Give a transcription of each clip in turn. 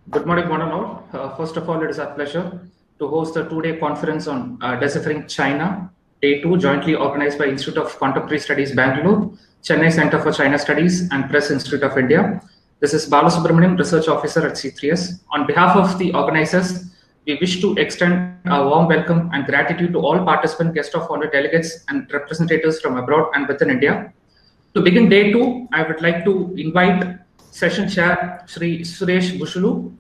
Good morning, one and all. First of all, it is a pleasure to host the two-day conference on Deciphering China, Day 2, jointly organized by Institute of Contemporary Studies, Bangalore, Chennai Center for China Studies, and Press Institute of India. This is Balasubramaniam, Research Officer at C3S. On behalf of the organizers, we wish to extend a warm welcome and gratitude to all participant guest of honor delegates and representatives from abroad and within India. To begin day 2, I would like to invite Session Chair Shri Suresh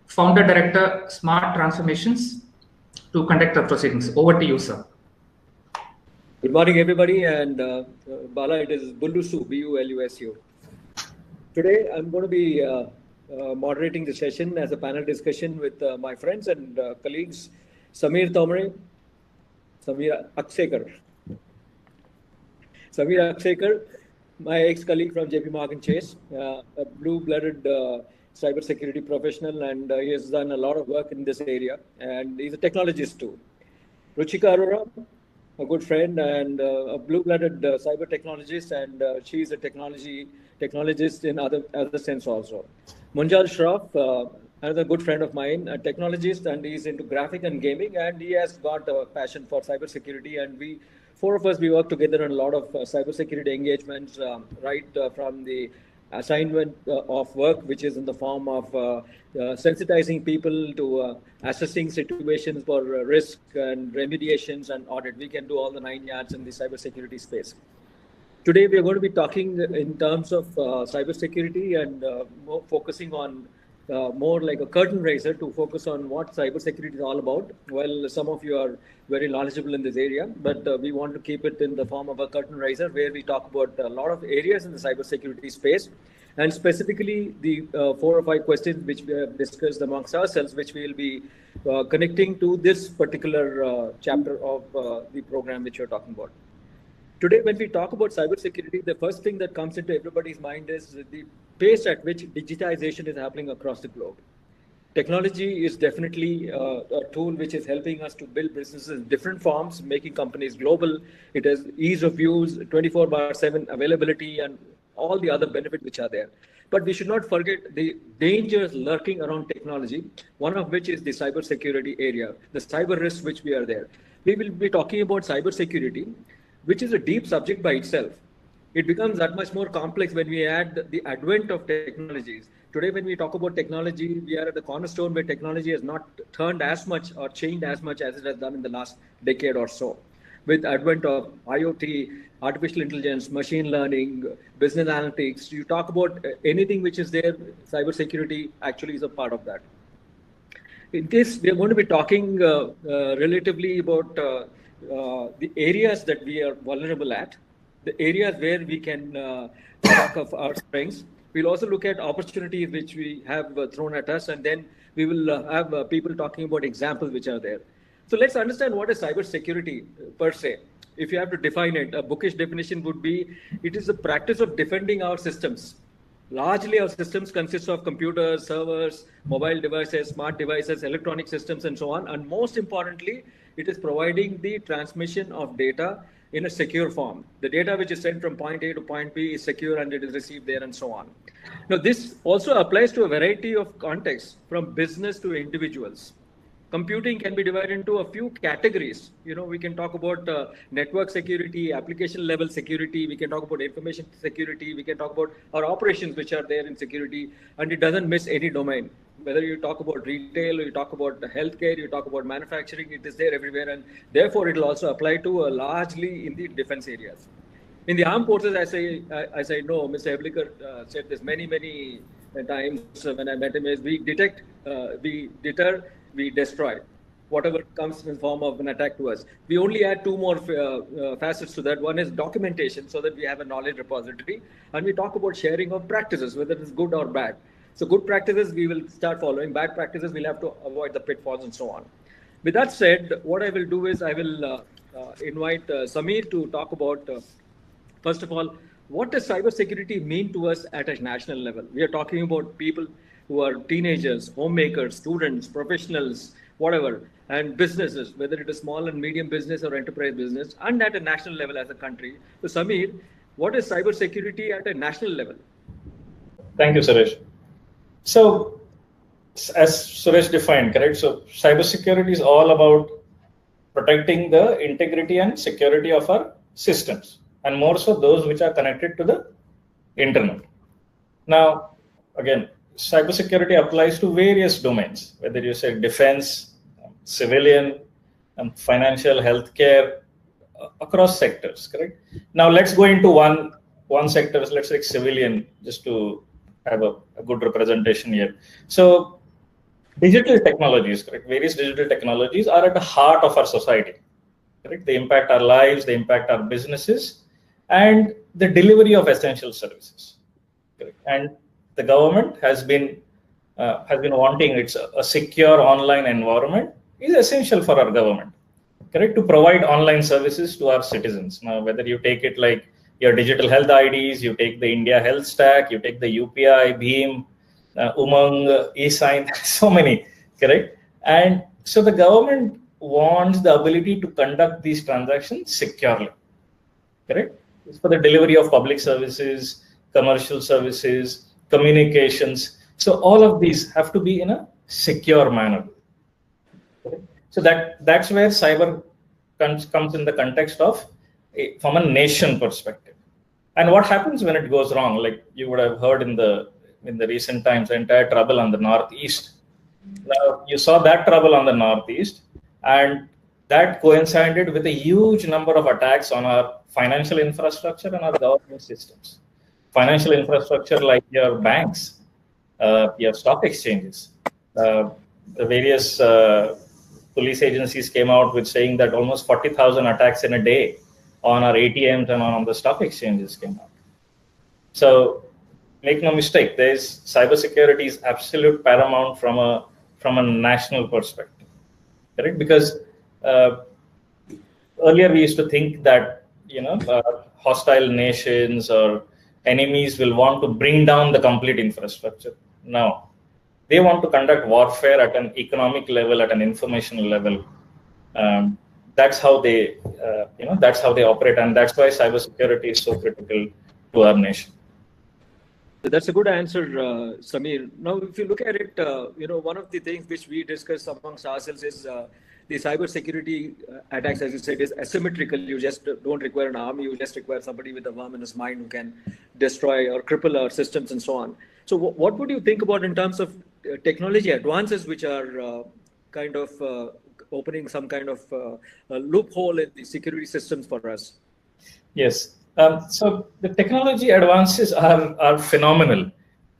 Founder Director, Smart Transformations, to conduct the proceedings. Over to you, sir. Good morning, everybody. And Bala, it is Bulusu, B-U-L-U-S-U. Today, I'm going to be moderating the session as a panel discussion with my friends and colleagues, Samir Aksekar. Samir Aksekar, my ex-colleague from JP Morgan Chase, a blue-blooded cybersecurity professional, and he has done a lot of work in this area, and he's a technologist too. Ruchika Arora, a good friend and a blue-blooded cyber technologist, and she's a technologist in other sense also. Munjal Shroff, another good friend of mine, a technologist, and he's into graphic and gaming, and he has got a passion for cybersecurity, and four of us, we work together on a lot of cybersecurity engagements, from the assignment of work, which is in the form of sensitizing people to assessing situations for risk and remediations and audit. We can do all the 9 yards in the cybersecurity space. Today, we are going to be talking in terms of cybersecurity and focusing on more like a curtain raiser to focus on what cybersecurity is all about. Well, some of you are very knowledgeable in this area, but we want to keep it in the form of a curtain raiser where we talk about a lot of areas in the cybersecurity space, and specifically the 4 or 5 questions which we have discussed amongst ourselves, which we will be connecting to this particular chapter of the program which you're talking about. Today, when we talk about cybersecurity, the first thing that comes into everybody's mind is the pace at which digitization is happening across the globe. Technology is definitely a tool which is helping us to build businesses in different forms, making companies global. It has ease of use, 24/7 availability, and all the other benefits which are there. But we should not forget the dangers lurking around technology, one of which is the cybersecurity area, the cyber risks which we are there. We will be talking about cybersecurity, which is a deep subject by itself. It becomes that much more complex when we add the advent of technologies. Today, when we talk about technology, we are at the cornerstone where technology has not turned as much or changed as much as it has done in the last decade or so. With advent of IoT, artificial intelligence, machine learning, business analytics, you talk about anything which is there, cybersecurity actually is a part of that. In this, we are going to be talking relatively about the areas that we are vulnerable at, the areas where we can talk of our strengths. We'll also look at opportunities which we have thrown at us, and then we will have people talking about examples which are there. So let's understand what is cybersecurity per se. If you have to define it, a bookish definition would be, it is the practice of defending our systems. Largely, our systems consist of computers, servers, mobile devices, smart devices, electronic systems, and so on. And most importantly, it is providing the transmission of data in a secure form. The data which is sent from point A to point B is secure and it is received there and so on. Now, this also applies to a variety of contexts, from business to individuals. Computing can be divided into a few categories. We can talk about network security, application level security. We can talk about information security. We can talk about our operations which are there in security, and it doesn't miss any domain. Whether you talk about retail, or you talk about healthcare, you talk about manufacturing, it is there everywhere. And therefore, it will also apply to largely in the defense areas. In the armed forces, as I know, Mr. Heblikar said this many times when I met him, is we detect, we deter, we destroy whatever comes in form of an attack to us. We only add 2 more facets to that. One is documentation, so that we have a knowledge repository, and we talk about sharing of practices, whether it's good or bad. So good practices we will start following, bad practices we'll have to avoid the pitfalls and so on. With that said, what I will do is I will invite Samir to talk about, first of all, what does cybersecurity mean to us at a national level? We are talking about people who are teenagers, homemakers, students, professionals, whatever, and businesses, whether it is small and medium business or enterprise business, and at a national level as a country. So Samir, what is cybersecurity at a national level? Thank you, Suresh. So as Suresh defined, correct? So cybersecurity is all about protecting the integrity and security of our systems, and more so those which are connected to the internet. Now, again, cybersecurity applies to various domains, whether you say defense, civilian, financial, healthcare, across sectors, correct? Now, let's go into one sector, let's say civilian, just to have a good representation here. So, digital technologies, correct? Various digital technologies are at the heart of our society, correct? They impact our lives, they impact our businesses, and the delivery of essential services, correct? And the government has been wanting a secure online environment is essential for our government, correct? To provide online services to our citizens. Now, whether you take it like your digital health IDs, you take the India Health Stack, you take the UPI, Bheem, Umang, eSign, so many, correct? And so the government wants the ability to conduct these transactions securely, correct? It's for the delivery of public services, commercial services, communications. So all of these have to be in a secure manner. Okay? So that's where cyber comes in the context of from a nation perspective. And what happens when it goes wrong? Like you would have heard in the recent times, the entire trouble on the Northeast. Now, you saw that trouble on the Northeast, and that coincided with a huge number of attacks on our financial infrastructure and our government systems. Financial infrastructure like your banks, your stock exchanges. The various police agencies came out with saying that almost 40,000 attacks in a day on our ATMs and on the stock exchanges came out. So make no mistake, there's cybersecurity is absolute paramount from a national perspective, correct? Because earlier we used to think that hostile nations or enemies will want to bring down the complete infrastructure. Now, they want to conduct warfare at an economic level, at an informational level. That's how they, that's how they operate, and that's why cybersecurity is so critical to our nation. That's a good answer, Samir. Now, if you look at it, one of the things which we discuss amongst ourselves is the cybersecurity attacks, as you said, is asymmetrical. You just don't require an army. You just require somebody with a worm in his mind who can destroy or cripple our systems and so on. So what would you think about in terms of technology advances which are kind of opening some kind of loophole in the security systems for us? Yes. So the technology advances are phenomenal,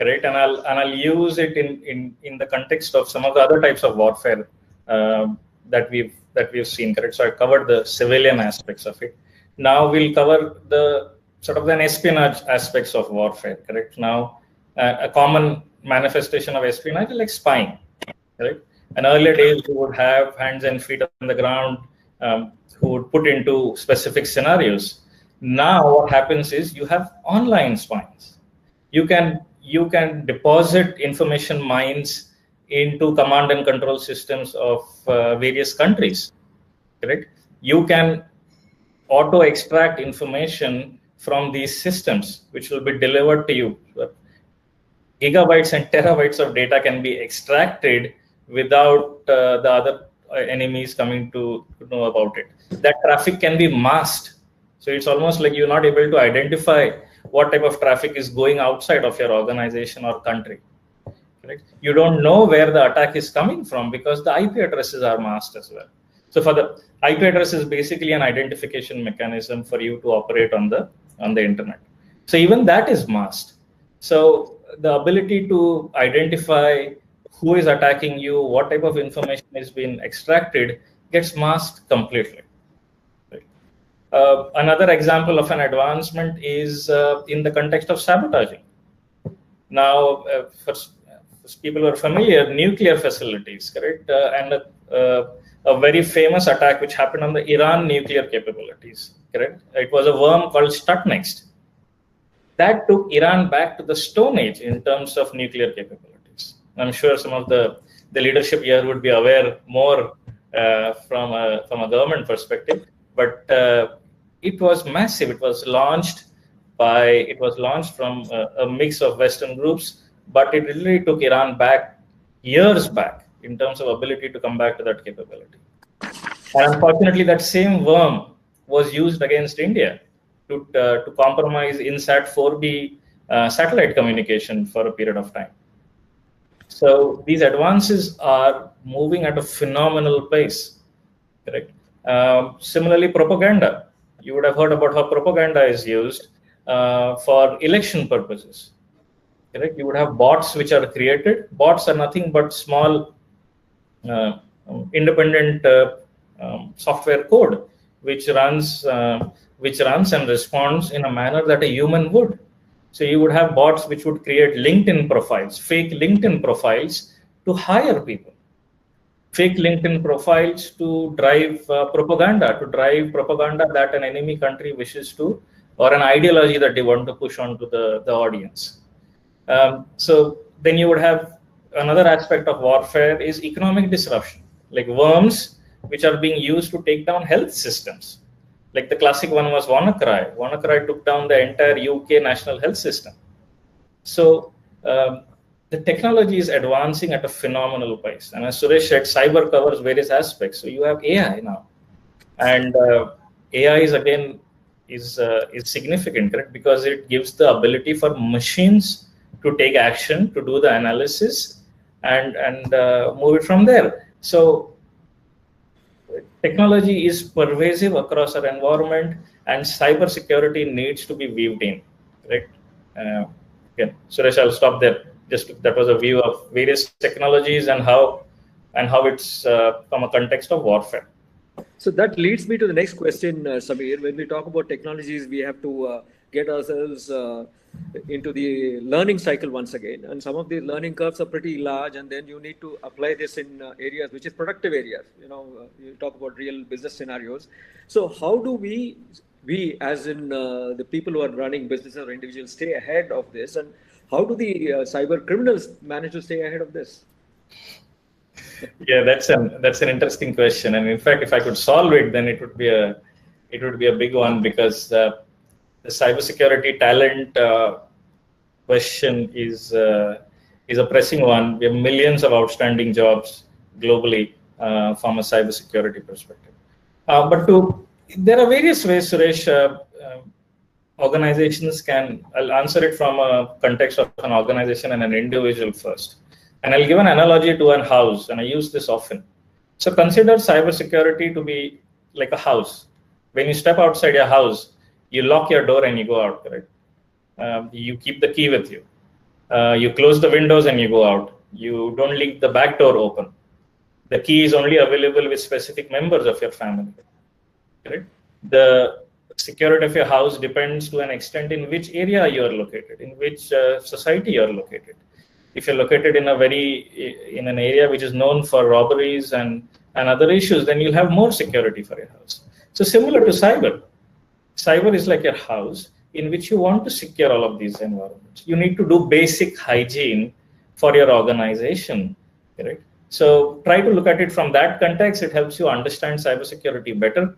correct? And I'll use it in the context of some of the other types of warfare that we've seen, correct? So I covered the civilian aspects of it. Now we'll cover the sort of an espionage aspects of warfare, correct? Now a common manifestation of espionage is like spying, correct? In earlier days, you would have hands and feet on the ground who would put into specific scenarios. Now what happens is you have online spies. You can deposit information mines into command and control systems of various countries, correct? You can auto extract information from these systems, which will be delivered to you. Gigabytes and terabytes of data can be extracted without the other enemies coming to know about it. That traffic can be masked. So it's almost like you're not able to identify what type of traffic is going outside of your organization or country. Correct? You don't know where the attack is coming from because the IP addresses are masked as well. So for the IP address is basically an identification mechanism for you to operate on the internet. So even that is masked. So the ability to identify who is attacking you, what type of information is being extracted gets masked completely. Another example of an advancement is in the context of sabotaging. Now, for people who are familiar, nuclear facilities, correct? And a very famous attack which happened on the Iran nuclear capabilities, correct? It was a worm called Stuxnet. That took Iran back to the Stone Age in terms of nuclear capabilities. I'm sure some of the leadership here would be aware more from a government perspective, but it was massive. It was launched from a mix of Western groups, but it really took Iran back years back in terms of ability to come back to that capability. And unfortunately, that same worm was used against India to compromise INSAT 4B satellite communication for a period of time. So these advances are moving at a phenomenal pace, correct? Similarly, propaganda. You would have heard about how propaganda is used for election purposes, correct? You would have bots which are created. Bots are nothing but small independent software code which runs and responds in a manner that a human would. So you would have bots which would create LinkedIn profiles, fake LinkedIn profiles to hire people, fake LinkedIn profiles to drive propaganda that an enemy country wishes to, or an ideology that they want to push onto the audience. So then you would have another aspect of warfare is economic disruption, like worms which are being used to take down health systems. Like the classic one was WannaCry. WannaCry took down the entire UK national health system. So the technology is advancing at a phenomenal pace. And as Suresh said, cyber covers various aspects. So you have AI now. And AI is significant, correct? Because it gives the ability for machines to take action, to do the analysis, and move it from there. So technology is pervasive across our environment, and cybersecurity needs to be weaved in, right? Again, Suresh, I'll stop there. That was a view of various technologies and how it's from a context of warfare. So that leads me to the next question, Samir. When we talk about technologies, we have to get ourselves into the learning cycle once again. And some of the learning curves are pretty large, and then you need to apply this in areas which is productive areas. You talk about real business scenarios. So how do we as in the people who are running businesses or individuals stay ahead of this, and how do the cyber criminals manage to stay ahead of this? Yeah, that's an interesting question, and in fact, if I could solve it, then it would be a big one, because the cybersecurity talent question is a pressing one. We have millions of outstanding jobs globally from a cybersecurity perspective. There are various ways, Suresh. Organizations can. I'll answer it from a context of an organization and an individual first. And I'll give an analogy to a house, and I use this often. So consider cybersecurity to be like a house. When you step outside your house, you lock your door and you go out, correct? You keep the key with you. You close the windows and you go out. You don't leave the back door open. The key is only available with specific members of your family, correct? The security of your house depends to an extent in which area you are located, in which society you are located. If you're located in an area which is known for robberies and other issues, then you'll have more security for your house. So similar to cyber. Cyber is like your house in which you want to secure all of these environments. You need to do basic hygiene for your organization, correct? So try to look at it from that context. It helps you understand cybersecurity better.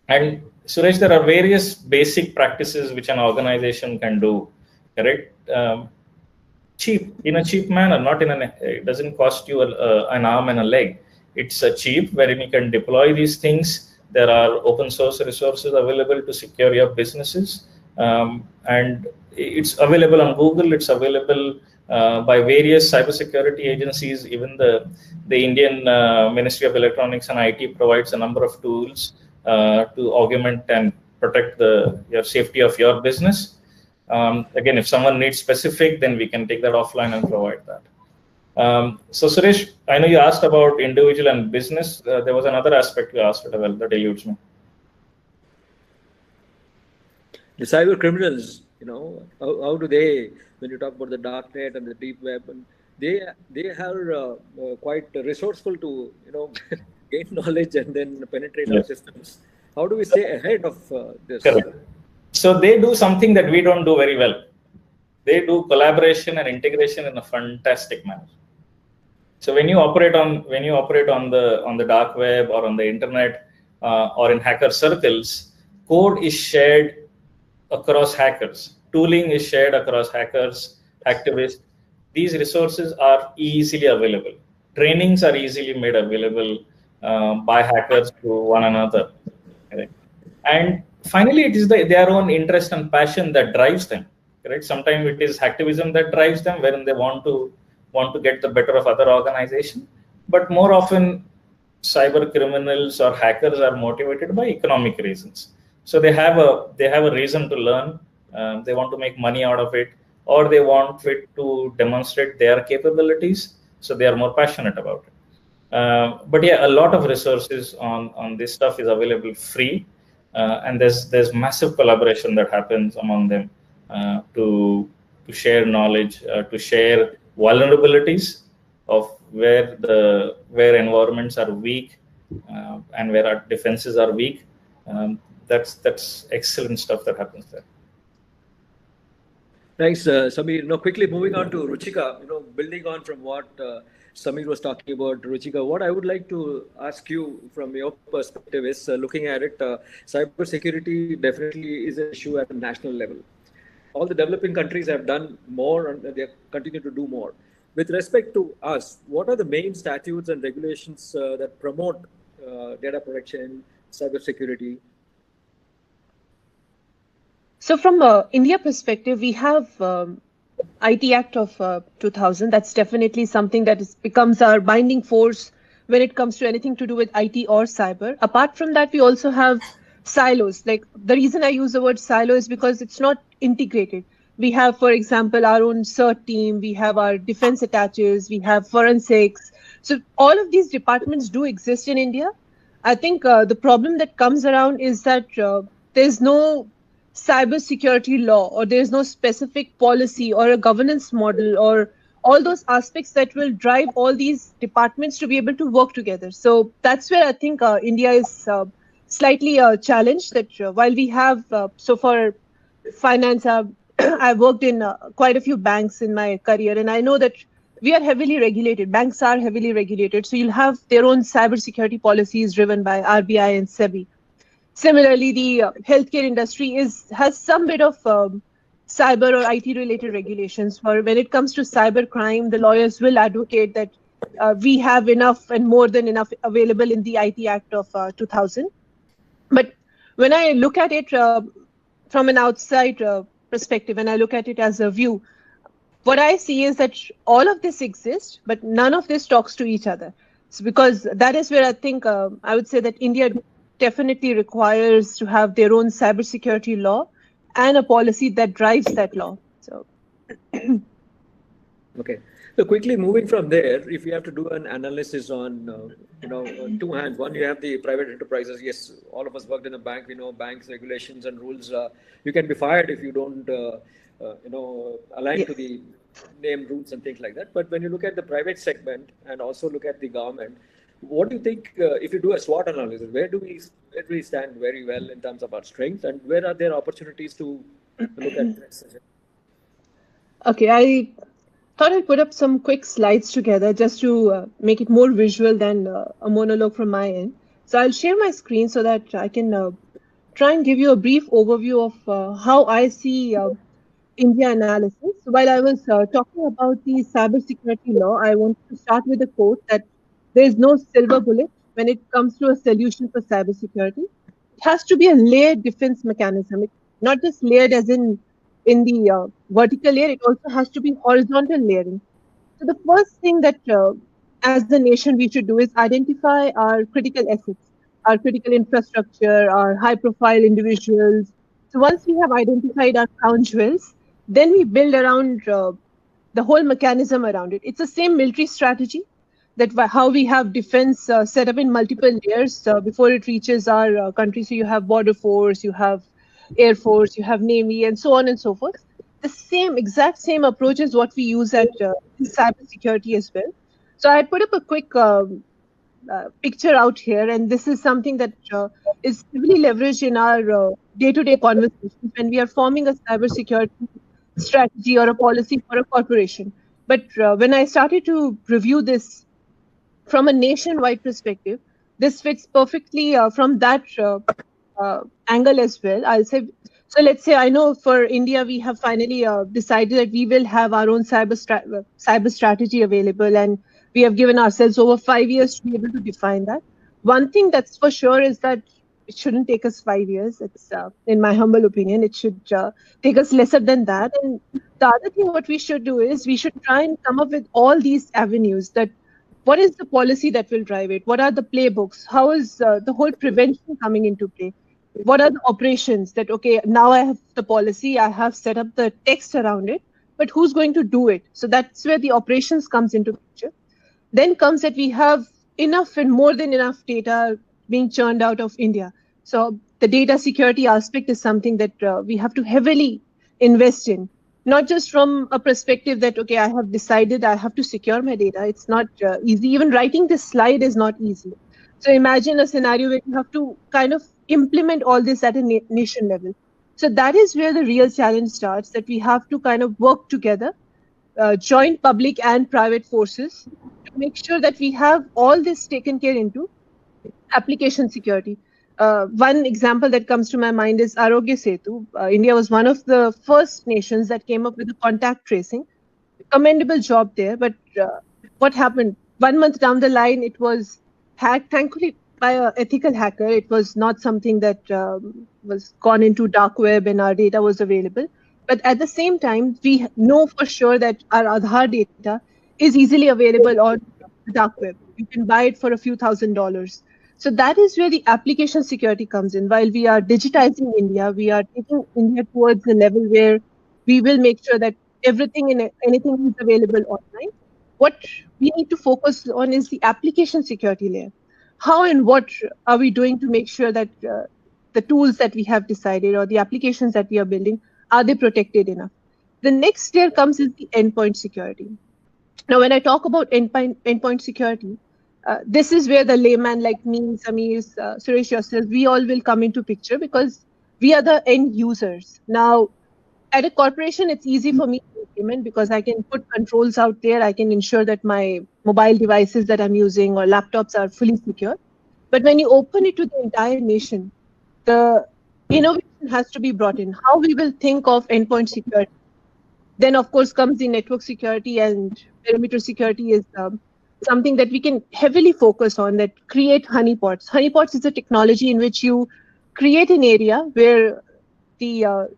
And Suresh, there are various basic practices which an organization can do, correct? In a cheap manner, it doesn't cost you an arm and a leg. It's cheap, wherein you can deploy these things. There are open source resources available to secure your businesses. And it's available on Google. It's available by various cybersecurity agencies. Even the Indian Ministry of Electronics and IT provides a number of tools to augment and protect your safety of your business. Again, if someone needs specific, then we can take that offline and provide that. So Suresh, I know you asked about individual and business. There was another aspect you asked as well that eludes me. The cyber criminals, how do they, when you talk about the dark net and the deep web, and they are quite resourceful to gain knowledge and then penetrate our systems. How do we stay ahead of this? Correct. So they do something that we don't do very well. They do collaboration and integration in a fantastic manner. So when you operate on the dark web or on the internet or in hacker circles, code is shared across hackers. Tooling is shared across hackers, activists. these resources are easily available. Trainings are easily made available by hackers to one another. Right? And finally, it is their own interest and passion that drives them. Right? Sometimes it is activism that drives them, wherein they want to get the better of other organizations. But more often, cyber criminals or hackers are motivated by economic reasons. So they have a reason to learn. They want to make money out of it, or they want it to demonstrate their capabilities. So they are more passionate about it. But yeah, a lot of resources on this stuff is available free, and there's massive collaboration that happens among them to share knowledge, to share vulnerabilities of where environments are weak and where our defenses are weak. That's excellent stuff that happens there. Thanks, Samir. Quickly moving on to Ruchika. Building on from what Samir was talking about, Ruchika, what I would like to ask you from your perspective is, looking at it, cybersecurity definitely is an issue at a national level. All the developing countries have done more, and they continue to do more. With respect to us, what are the main statutes and regulations that promote data protection, cybersecurity? So from India perspective, we have IT Act of 2000. That's definitely something that becomes our binding force when it comes to anything to do with IT or cyber. Apart from that, we also have silos. Like, the reason I use the word silo is because it's not integrated. We have, for example, our own CERT team, we have our defense attaches, we have forensics. So all of these departments do exist in India. I think the problem that comes around is that there's no cybersecurity law, or there's no specific policy or a governance model or all those aspects that will drive all these departments to be able to work together. So that's where I think India is slightly challenged, that while we have, so for finance, I've worked in quite a few banks in my career, and I know that we are heavily regulated. Banks are heavily regulated. So you'll have their own cybersecurity policies driven by RBI and SEBI. Similarly, the healthcare industry has some bit of cyber or IT related regulations. For when it comes to cyber crime, the lawyers will advocate that we have enough and more than enough available in the IT Act of 2000. But when I look at it from an outside perspective, and I look at it as a view, what I see is that all of this exists, but none of this talks to each other. So because that is where I think I would say that India definitely requires to have their own cybersecurity law and a policy that drives that law. So, okay. So quickly moving from there, if you have to do an analysis on, on two hands, one, you have the private enterprises. Yes, all of us worked in a bank. We know banks, regulations, and rules. You can be fired if you don't, align to the name rules and things like that. But when you look at the private segment and also look at the government, what do you think, if you do a SWOT analysis, where do we stand very well in terms of our strengths, and where are there opportunities to look at this? Okay, I thought I'd put up some quick slides together just to make it more visual than a monologue from my end. So I'll share my screen so that I can try and give you a brief overview of how I see India analysis. While I was talking about the cybersecurity law, I want to start with a quote that there is no silver bullet when it comes to a solution for cybersecurity. It has to be a layered defense mechanism. It's not just layered as in the vertical layer, it also has to be horizontal layering. So the first thing that as the nation we should do is identify our critical assets, our critical infrastructure, our high profile individuals. So once we have identified our crown jewels, then we build around the whole mechanism around it. It's the same military strategy, that how we have defense set up in multiple layers before it reaches our country. So you have border force, you have air force, you have navy, and so on and so forth. The exact same approach is what we use at cybersecurity as well. So I put up a quick picture out here, and this is something that is heavily leveraged in our day-to-day conversations when we are forming a cybersecurity strategy or a policy for a corporation. But when I started to review this from a nationwide perspective, this fits perfectly from that angle as well, I'll say. So let's say, I know for India, we have finally decided that we will have our own cyber strategy available, and we have given ourselves over 5 years to be able to define that. One thing that's for sure is that it shouldn't take us 5 years. It's, in my humble opinion, it should take us lesser than that. And the other thing what we should do is we should try and come up with all these avenues that what is the policy that will drive it? What are the playbooks? How is the whole prevention coming into play? What are the operations that, okay, now I have the policy, I have set up the text around it, but who's going to do it? So that's where the operations comes into picture. Then comes that we have enough and more than enough data being churned out of India. So the data security aspect is something that we have to heavily invest in, not just from a perspective that, okay, I have decided I have to secure my data. It's not easy. Even writing this slide is not easy. So imagine a scenario where you have to kind of implement all this at a nation level. So that is where the real challenge starts, that we have to kind of work together, joint public and private forces, to make sure that we have all this taken care into application security. One example that comes to my mind is Arogya Setu. India was one of the first nations that came up with the contact tracing. Commendable job there, but what happened? 1 month down the line, it was hacked, thankfully by an ethical hacker. It was not something that was gone into dark web and our data was available. But at the same time, we know for sure that our Aadhaar data is easily available on the dark web. You can buy it for a few $1,000s. So that is where the application security comes in. While we are digitizing India, we are taking India towards the level where we will make sure that everything and anything is available online. What we need to focus on is the application security layer. How and what are we doing to make sure that the tools that we have decided or the applications that we are building, are they protected enough? The next layer comes is the endpoint security. Now, when I talk about endpoint security, this is where the layman like me, Samir, Suresh, yourself, we all will come into picture because we are the end users. Now, at a corporation, it's easy for me to implement because I can put controls out there. I can ensure that my mobile devices that I'm using or laptops are fully secure. But when you open it to the entire nation, the innovation has to be brought in. How we will think of endpoint security. Then, of course, comes the network security, and perimeter security is something that we can heavily focus on, that create honeypots. Honeypots is a technology in which you create an area where the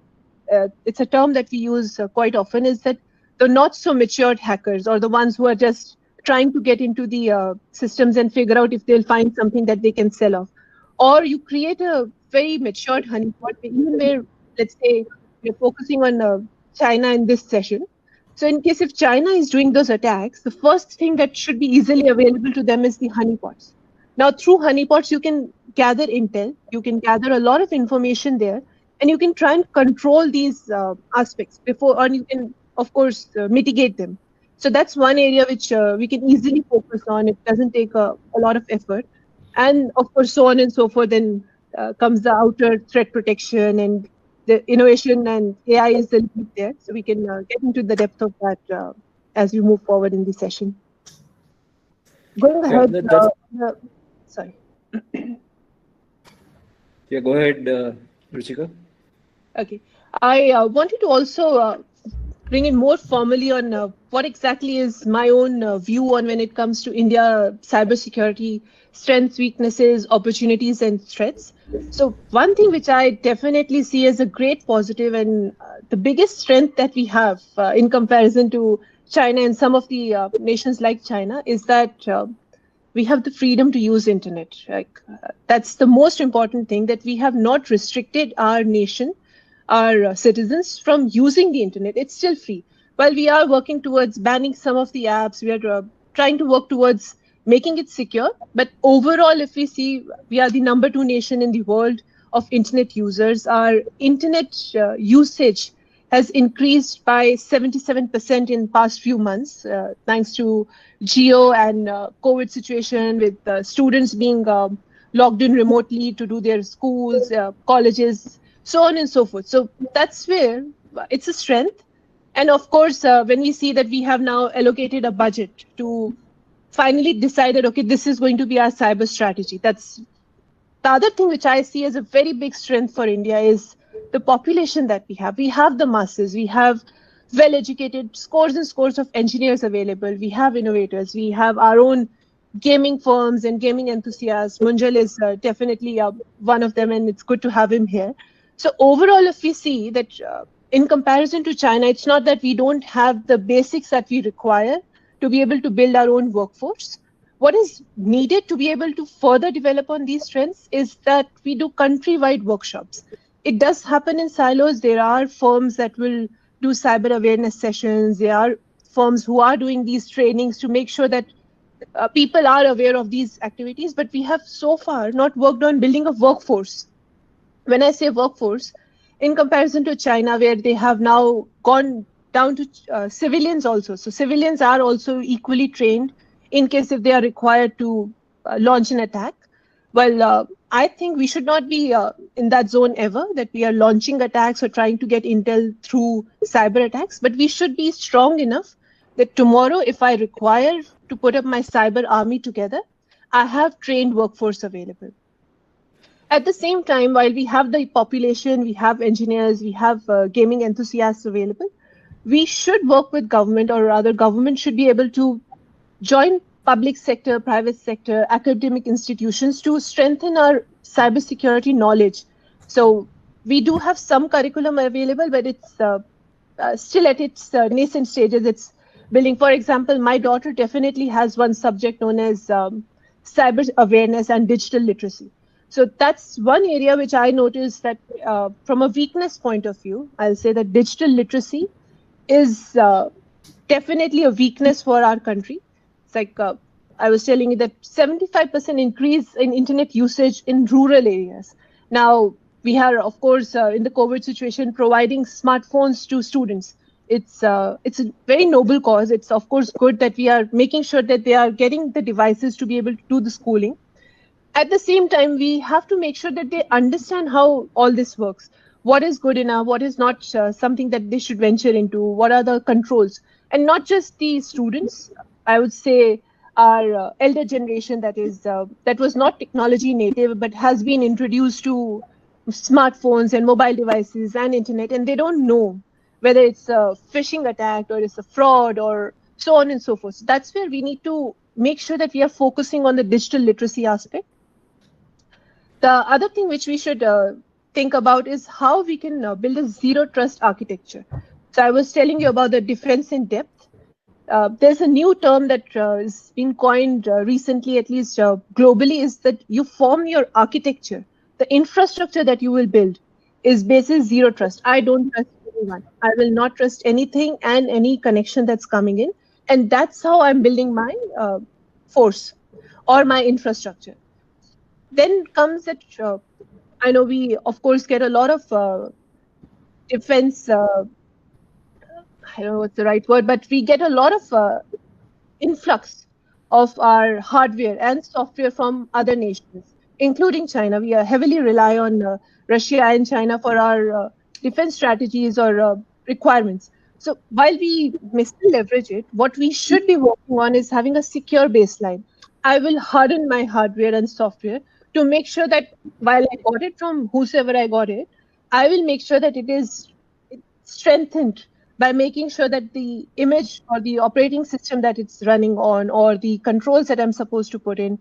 it's a term that we use quite often, is that the not so matured hackers or the ones who are just trying to get into the systems and figure out if they'll find something that they can sell off. Or you create a very matured honeypot, even where, let's say, we're focusing on China in this session. So in case if China is doing those attacks, the first thing that should be easily available to them is the honeypots. Now, through honeypots, you can gather intel, you can gather a lot of information there, and you can try and control these aspects before, or you can, of course, mitigate them. So that's one area which we can easily focus on. It doesn't take a lot of effort. And of course, so on and so forth, then comes the outer threat protection, and the innovation and AI is the lead there. So we can get into the depth of that as we move forward in the session. Going ahead, sorry. Yeah, go ahead, Ruchika. Okay. I wanted to also bring in more formally on what exactly is my own view on when it comes to India cybersecurity strengths, weaknesses, opportunities, and threats. So one thing which I definitely see as a great positive and the biggest strength that we have in comparison to China and some of the nations like China is that we have the freedom to use internet. Like that's the most important thing, that we have not restricted our nation, our citizens from using the internet. It's still free. While we are working towards banning some of the apps, we are trying to work towards making it secure. But overall, if we see, we are the number 2 nation in the world of internet users. Our internet usage has increased by 77% in past few months, thanks to geo and COVID situation, with students being logged in remotely to do their schools, colleges, so on and so forth. So that's where it's a strength. And of course, when we see that we have now allocated a budget to finally decided, okay, this is going to be our cyber strategy. That's the other thing which I see as a very big strength for India, is the population that we have the masses, we have well-educated scores and scores of engineers available, we have innovators, we have our own gaming firms and gaming enthusiasts. Munjal is definitely one of them, and it's good to have him here. So overall, if we see that in comparison to China, it's not that we don't have the basics that we require to be able to build our own workforce. What is needed to be able to further develop on these strengths is that we do countrywide workshops. It does happen in silos. There are firms that will do cyber awareness sessions. There are firms who are doing these trainings to make sure that people are aware of these activities, but we have so far not worked on building a workforce. When I say workforce, in comparison to China, where they have now gone down to civilians also. So civilians are also equally trained in case if they are required to launch an attack. Well, I think we should not be in that zone ever, that we are launching attacks or trying to get intel through cyber attacks, but we should be strong enough that tomorrow, if I require to put up my cyber army together, I have trained workforce available. At the same time, while we have the population, we have engineers, we have gaming enthusiasts available, we should work with government, or rather government should be able to join public sector, private sector, academic institutions to strengthen our cybersecurity knowledge. So we do have some curriculum available, but it's still at its nascent stages. It's building. For example, my daughter definitely has one subject known as cyber awareness and digital literacy. So that's one area which I noticed that from a weakness point of view, I'll say that digital literacy is definitely a weakness for our country. It's like I was telling you that 75% increase in internet usage in rural areas. Now, we are, of course, in the COVID situation, providing smartphones to students. It's a very noble cause. It's, of course, good that we are making sure that they are getting the devices to be able to do the schooling. At the same time, we have to make sure that they understand how all this works. What is good enough? What is not something that they should venture into? What are the controls? And not just the students, I would say our elder generation that was not technology native, but has been introduced to smartphones and mobile devices and internet, and they don't know whether it's a phishing attack or it's a fraud or so on and so forth. So that's where we need to make sure that we are focusing on the digital literacy aspect. The other thing which we should think about is how we can build a zero trust architecture. So I was telling you about the defense in depth. There's a new term that has been coined recently, at least globally, is that you form your architecture. The infrastructure that you will build is basis zero trust. I don't trust anyone. I will not trust anything and any connection that's coming in. And that's how I'm building my force or my infrastructure. Then comes that I know we, of course, get a lot of defense, I don't know what's the right word, but we get a lot of influx of our hardware and software from other nations, including China. We heavily rely on Russia and China for our defense strategies or requirements. So while we may still leverage it, what we should be working on is having a secure baseline. I will harden my hardware and software to make sure that while I got it from whosoever I got it, I will make sure that it is strengthened by making sure that the image or the operating system that it's running on or the controls that I'm supposed to put in,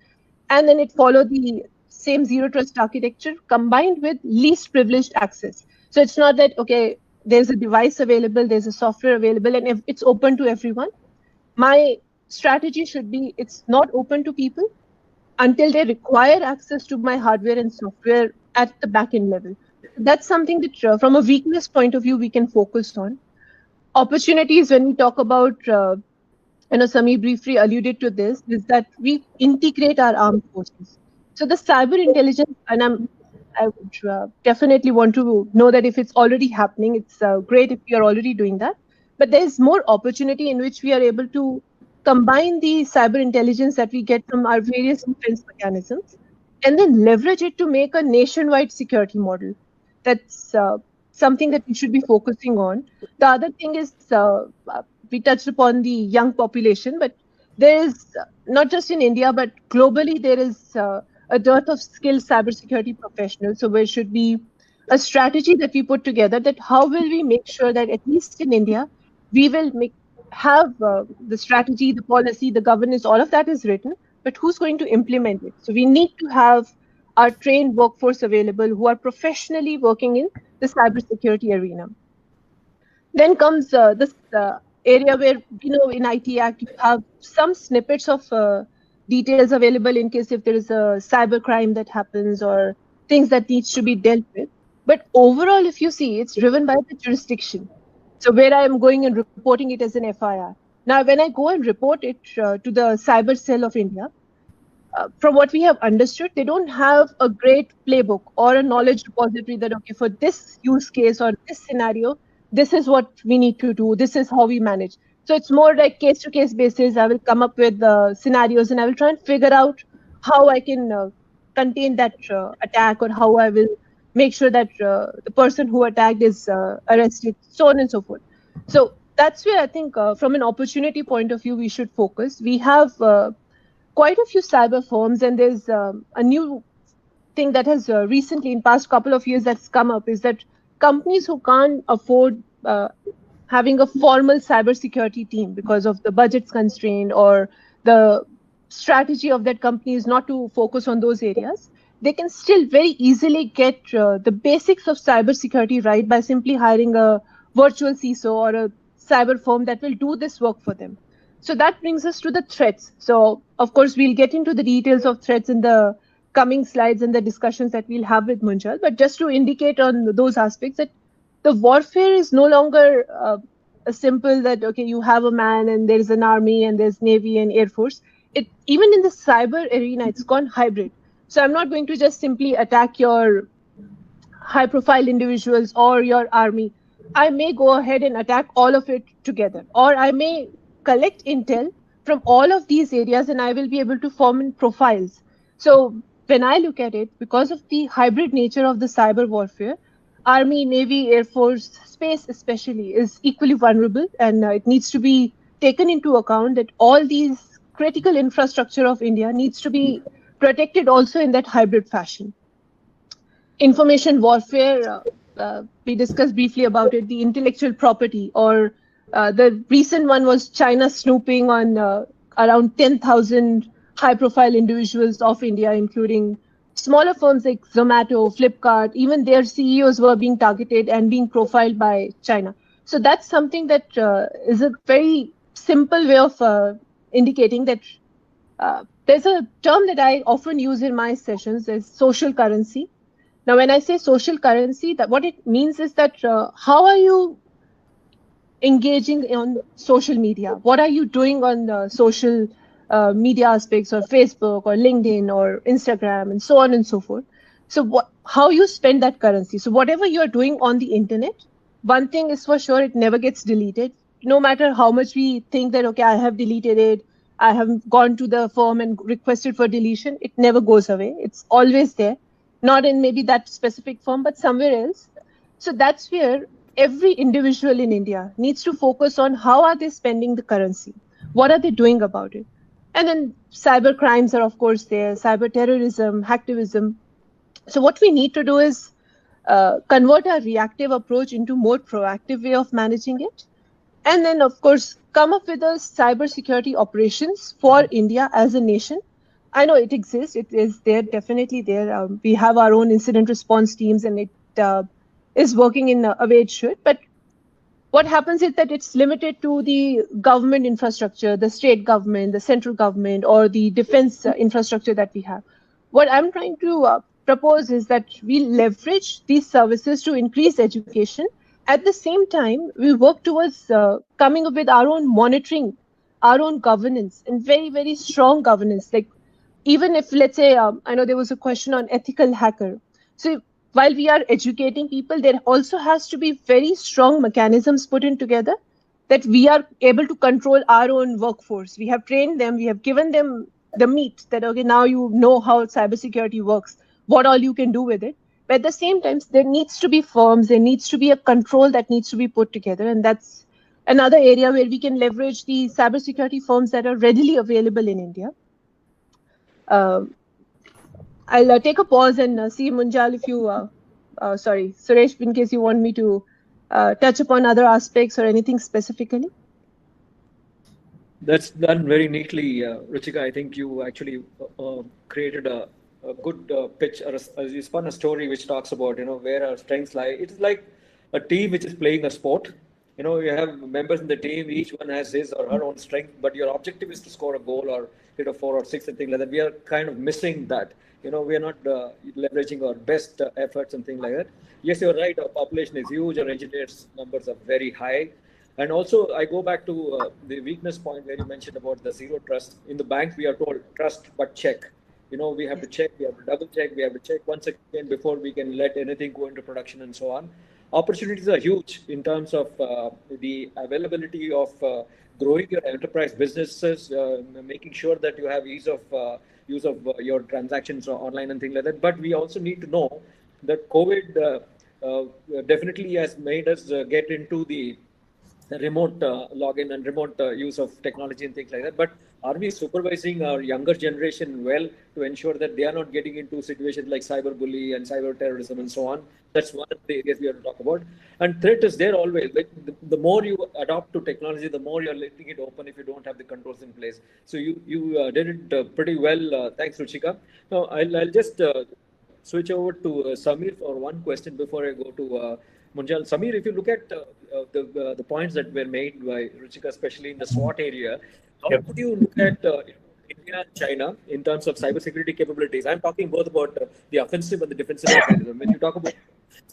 and then it follow the same zero trust architecture combined with least privileged access. So it's not that, okay, there's a device available, there's a software available, and it's open to everyone. My strategy should be it's not open to people until they require access to my hardware and software at the back-end level. That's something that from a weakness point of view, we can focus on. Opportunities, when we talk about, Samir briefly alluded to this, is that we integrate our armed forces. So the cyber intelligence, and I would definitely want to know that if it's already happening, it's great if we are already doing that. But there's more opportunity in which we are able to combine the cyber intelligence that we get from our various defense mechanisms and then leverage it to make a nationwide security model. That's something that we should be focusing on. The other thing is we touched upon the young population, but there is not just in India, but globally, there is a dearth of skilled cybersecurity professionals. So we should be a strategy that we put together, that how will we make sure that at least in India, we will have the strategy, the policy, the governance, all of that is written, but who's going to implement it? So we need to have our trained workforce available who are professionally working in the cybersecurity arena. Then comes this area where, in IT Act, you have some snippets of details available in case if there is a cyber crime that happens or things that needs to be dealt with. But overall, if you see, it's driven by the jurisdiction. So where I am going and reporting it as an FIR. Now, when I go and report it to the cyber cell of India, from what we have understood, they don't have a great playbook or a knowledge repository that, okay, for this use case or this scenario, this is what we need to do. This is how we manage. So it's more like case-to-case basis. I will come up with scenarios and I will try and figure out how I can contain that attack, or how I will make sure that the person who attacked is arrested, so on and so forth. So that's where I think from an opportunity point of view, we should focus. We have quite a few cyber firms, and there's a new thing that has recently, in past couple of years, that's come up, is that companies who can't afford having a formal cybersecurity team because of the budget's constraint or the strategy of that company is not to focus on those areas, they can still very easily get the basics of cybersecurity right by simply hiring a virtual CISO or a cyber firm that will do this work for them. So that brings us to the threats. So, of course, we'll get into the details of threats in the coming slides and the discussions that we'll have with Munjal. But just to indicate on those aspects, that the warfare is no longer a simple that, okay, you have a man and there's an army and there's Navy and Air Force. Even in the cyber arena, it's gone hybrid. So I'm not going to just simply attack your high-profile individuals or your army. I may go ahead and attack all of it together, or I may collect intel from all of these areas and I will be able to form in profiles. So when I look at it, because of the hybrid nature of the cyber warfare, Army, Navy, Air Force, space especially is equally vulnerable, and it needs to be taken into account that all these critical infrastructure of India needs to be protected also in that hybrid fashion. Information warfare, we discussed briefly about it, the intellectual property, or the recent one was China snooping on around 10,000 high-profile individuals of India, including smaller firms like Zomato, Flipkart. Even their CEOs were being targeted and being profiled by China. So that's something that is a very simple way of indicating that there's a term that I often use in my sessions is social currency. Now, when I say social currency, that what it means is that how are you engaging on social media? What are you doing on the social media aspects, or Facebook or LinkedIn or Instagram and so on and so forth? So how you spend that currency. So whatever you're doing on the internet, one thing is for sure, it never gets deleted. No matter how much we think that, okay, I have deleted it, I have gone to the firm and requested for deletion, it never goes away. It's always there. Not in maybe that specific firm, but somewhere else. So that's where every individual in India needs to focus on how are they spending the currency? What are they doing about it? And then cyber crimes are, of course, there, cyber terrorism, hacktivism. So what we need to do is convert our reactive approach into more proactive way of managing it. And then, of course, come up with a cybersecurity operations for India as a nation. I know it exists. It is there, definitely there. We have our own incident response teams, and it is working in a way it should. But what happens is that it's limited to the government infrastructure, the state government, the central government, or the defense infrastructure that we have. What I'm trying to propose is that we leverage these services to increase education. At the same time, we work towards coming up with our own monitoring, our own governance, and very, very strong governance. Like, even if, let's say, I know there was a question on ethical hacker. So while we are educating people, there also has to be very strong mechanisms put in together that we are able to control our own workforce. We have trained them, we have given them the meat that, okay, now you know how cybersecurity works, what all you can do with it. But at the same time, there needs to be firms, there needs to be a control that needs to be put together. And that's another area where we can leverage the cybersecurity firms that are readily available in India. I'll take a pause and see, Munjal, if you sorry, Suresh, in case you want me to touch upon other aspects or anything specifically. That's done very neatly, Ruchika. I think you actually created a good pitch, or you spun a story which talks about where our strengths lie. It is like a team which is playing a sport. You have members in the team. Each one has his or her own strength, but your objective is to score a goal or hit a 4 or 6 and things like that. We are kind of missing that. We are not leveraging our best efforts and things like that. Yes, you're right. Our population is huge. Our engineers numbers are very high. And also, I go back to the weakness point where you mentioned about the zero trust. In the bank, we are told trust but check. We have to check, we have to double check, we have to check once again before we can let anything go into production and so on. Opportunities are huge in terms of the availability of growing your enterprise businesses, making sure that you have ease of use of your transactions online and things like that. But we also need to know that COVID definitely has made us get into the remote login and remote use of technology and things like that. But are we supervising our younger generation well to ensure that they are not getting into situations like cyberbully and cyber terrorism and so on? That's one of the areas we have to talk about. And threat is there always. Like the more you adopt to technology, the more you're letting it open if you don't have the controls in place. So you did it pretty well. Thanks, Ruchika. Now I'll just switch over to Samir for one question before I go to Munjal. Samir, if you look at the points that were made by Ruchika, especially in the SWOT area, how would you look at India and China in terms of cybersecurity capabilities? I'm talking both about the offensive and the defensive mechanism. When you talk about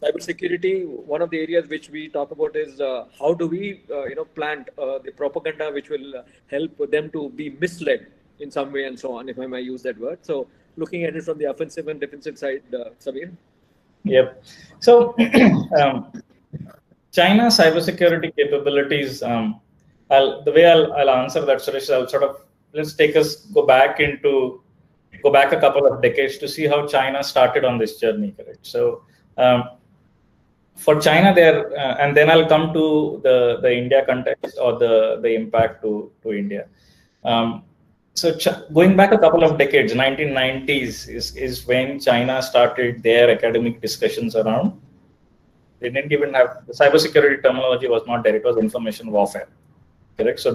cybersecurity, one of the areas which we talk about is how do we plant the propaganda which will help them to be misled in some way and so on, if I may use that word. So looking at it from the offensive and defensive side, Samir. Yep. So China cybersecurity capabilities. The way I'll answer that, Suresh, I'll sort of go back a couple of decades to see how China started on this journey. Correct. So for China, there, and then I'll come to the India context or the impact to India. So going back a couple of decades, 1990s is when China started their academic discussions around. They didn't even have the cybersecurity terminology was not there. It was information warfare, correct? So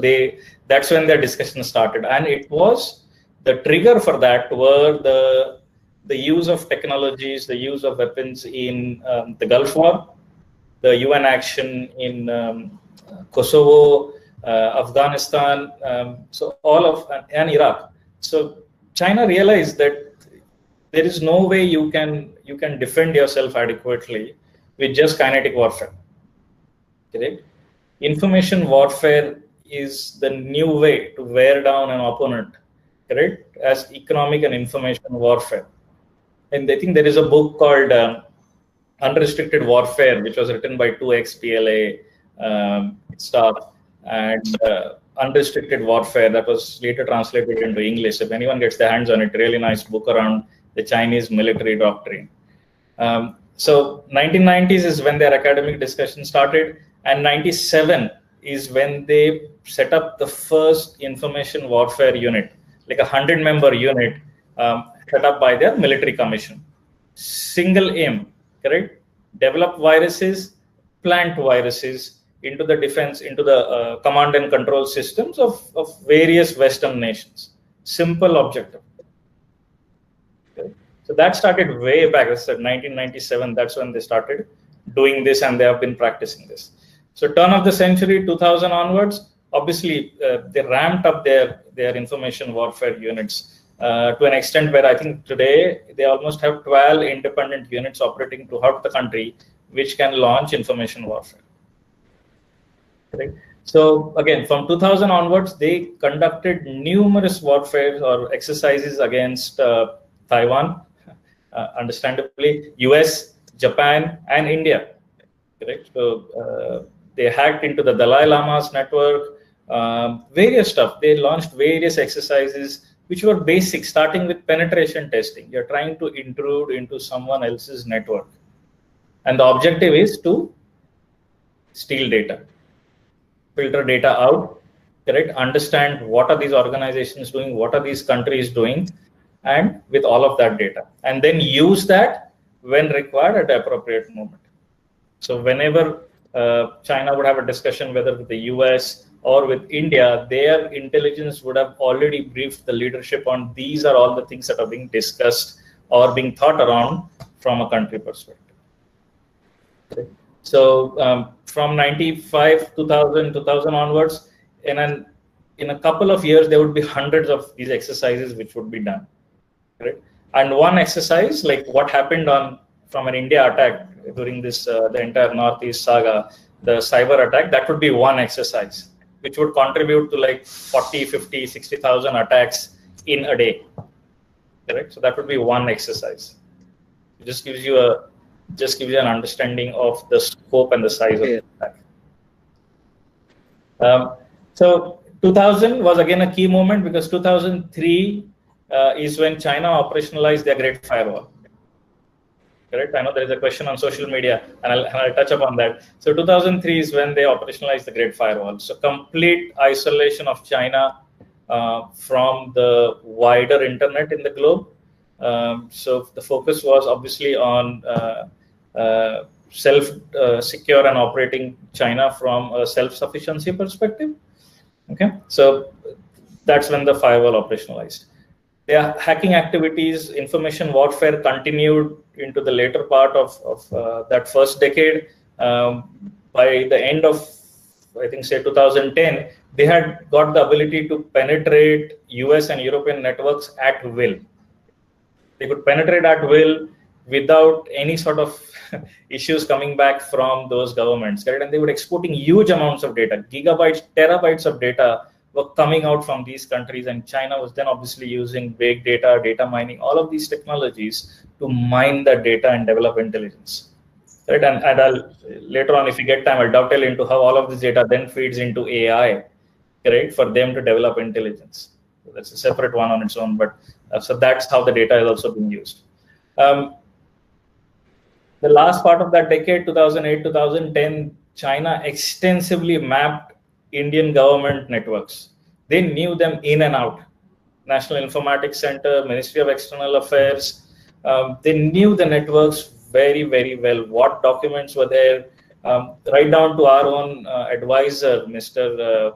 that's when their discussion started, and it was the trigger for that were the use of technologies, the use of weapons in the Gulf War, the UN action in Kosovo, Afghanistan, so all of and Iraq. So China realized that there is no way you can defend yourself adequately with just kinetic warfare. Correct? Information warfare is the new way to wear down an opponent. Correct? As economic and information warfare. And I think there is a book called Unrestricted Warfare, which was written by two ex-PLA staff. And Unrestricted Warfare, that was later translated into English. If anyone gets their hands on it, really nice book around the Chinese military doctrine. So 1990s is when their academic discussion started, and 97 is when they set up the first information warfare unit, like a 100-member unit set up by their military commission. Single aim, correct? Develop viruses, plant viruses into the defense, into the command and control systems of various Western nations. Simple objective. Okay. So that started way back. That's 1997. That's when they started doing this, and they have been practicing this. So turn of the century, 2000 onwards, obviously they ramped up their information warfare units to an extent where I think today they almost have 12 independent units operating throughout the country, which can launch information warfare. Right? So again, from 2000 onwards, they conducted numerous warfare or exercises against Taiwan, understandably, US, Japan, and India. Correct? So they hacked into the Dalai Lama's network, various stuff. They launched various exercises, which were basic, starting with penetration testing. You're trying to intrude into someone else's network. And the objective is to steal data, filter data out, correct? Understand what are these organizations doing, what are these countries doing, and with all of that data. And then use that when required at the appropriate moment. So whenever China would have a discussion, whether with the US or with India, their intelligence would have already briefed the leadership on these are all the things that are being discussed or being thought around from a country perspective. Okay. So from 95, 2000 onwards, in a couple of years, there would be hundreds of these exercises which would be done. Right? And one exercise, like what happened from an India attack during this the entire Northeast saga, the cyber attack, that would be one exercise, which would contribute to like 40, 50, 60,000 attacks in a day. Correct? So that would be one exercise. It just gives you an understanding of the scope and the size of the attack. So 2000 was again a key moment, because 2003 is when China operationalized their Great Firewall. Correct? I know there is a question on social media, and I'll touch upon that. So 2003 is when they operationalized the Great Firewall. So complete isolation of China from the wider internet in the globe. So the focus was obviously on self-secure and operating China from a self-sufficiency perspective. Okay, so that's when the firewall operationalized. Their hacking activities, information warfare continued into the later part of that first decade. By the end of, I think, say 2010, they had got the ability to penetrate US and European networks at will. They could penetrate at will without any sort of issues coming back from those governments, right? And they were exporting huge amounts of data, gigabytes, terabytes of data were coming out from these countries, and China was then obviously using big data, data mining, all of these technologies to mine that data and develop intelligence, right? And I'll later on, if you get time, I'll dovetail into how all of this data then feeds into AI, right, for them to develop intelligence. So that's a separate one on its own, but so that's how the data is also being used. The last part of that decade, 2008, 2010, China extensively mapped Indian government networks. They knew them in and out. National Informatics Center, Ministry of External Affairs, they knew the networks very, very well, what documents were there, right down to our own advisor, Mr.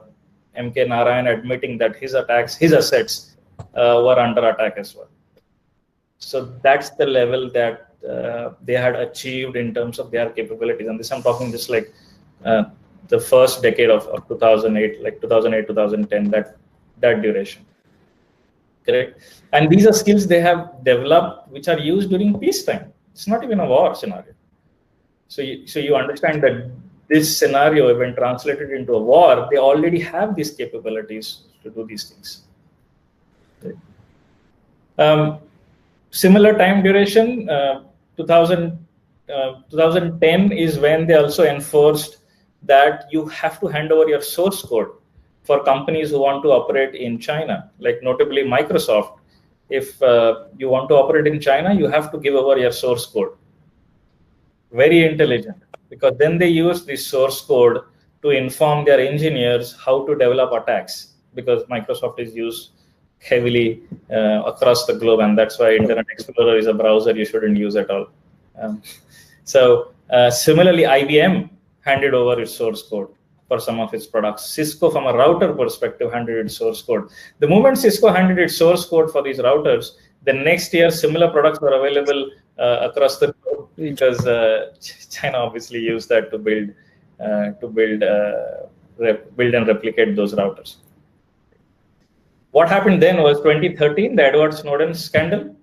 M.K. Narayan, admitting that his assets were under attack as well. So that's the level that they had achieved in terms of their capabilities. And this I'm talking just like the first decade of 2008, like 2008, 2010, that duration. Correct? And these are skills they have developed which are used during peacetime. It's not even a war scenario. So you understand that this scenario, when translated into a war, they already have these capabilities to do these things. Similar time duration, 2010 is when they also enforced that you have to hand over your source code for companies who want to operate in China, like notably Microsoft. If you want to operate in China, you have to give over your source code. Very intelligent, because then they use this source code to inform their engineers how to develop attacks, because Microsoft is used heavily across the globe, and that's why Internet Explorer is a browser you shouldn't use at all. Similarly, IBM handed over its source code for some of its products. Cisco, from a router perspective, handed its source code. The moment Cisco handed its source code for these routers, the next year similar products were available across the globe, because China obviously used that to build and replicate those routers. What happened then was 2013, the Edward Snowden scandal,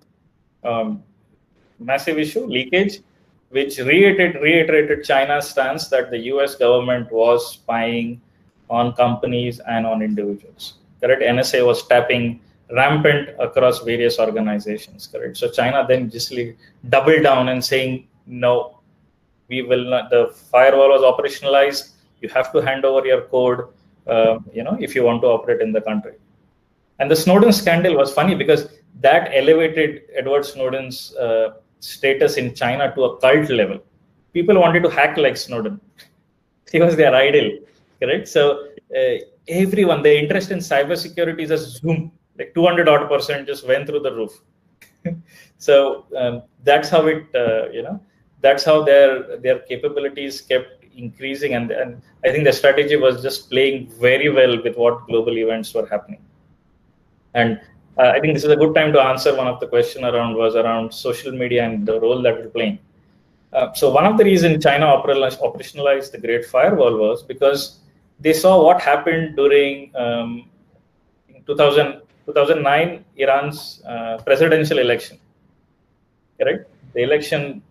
massive issue, leakage, which reiterated China's stance that the US government was spying on companies and on individuals. Correct? NSA was tapping rampant across various organizations. Correct? So China then just doubled down and saying, no, we will not. The firewall was operationalized. You have to hand over your code, if you want to operate in the country. And the Snowden scandal was funny because that elevated Edward Snowden's status in China to a cult level. People wanted to hack like Snowden. He was their idol, correct? So everyone, the interest in cybersecurity is a zoom, like 200% just went through the roof. So that's how it, that's how their capabilities kept increasing, and I think the strategy was just playing very well with what global events were happening. And I think this is a good time to answer one of the question around social media and the role that it's playing. So one of the reasons China operationalized the Great Firewall was because they saw what happened during 2009 Iran's presidential election. Correct? The election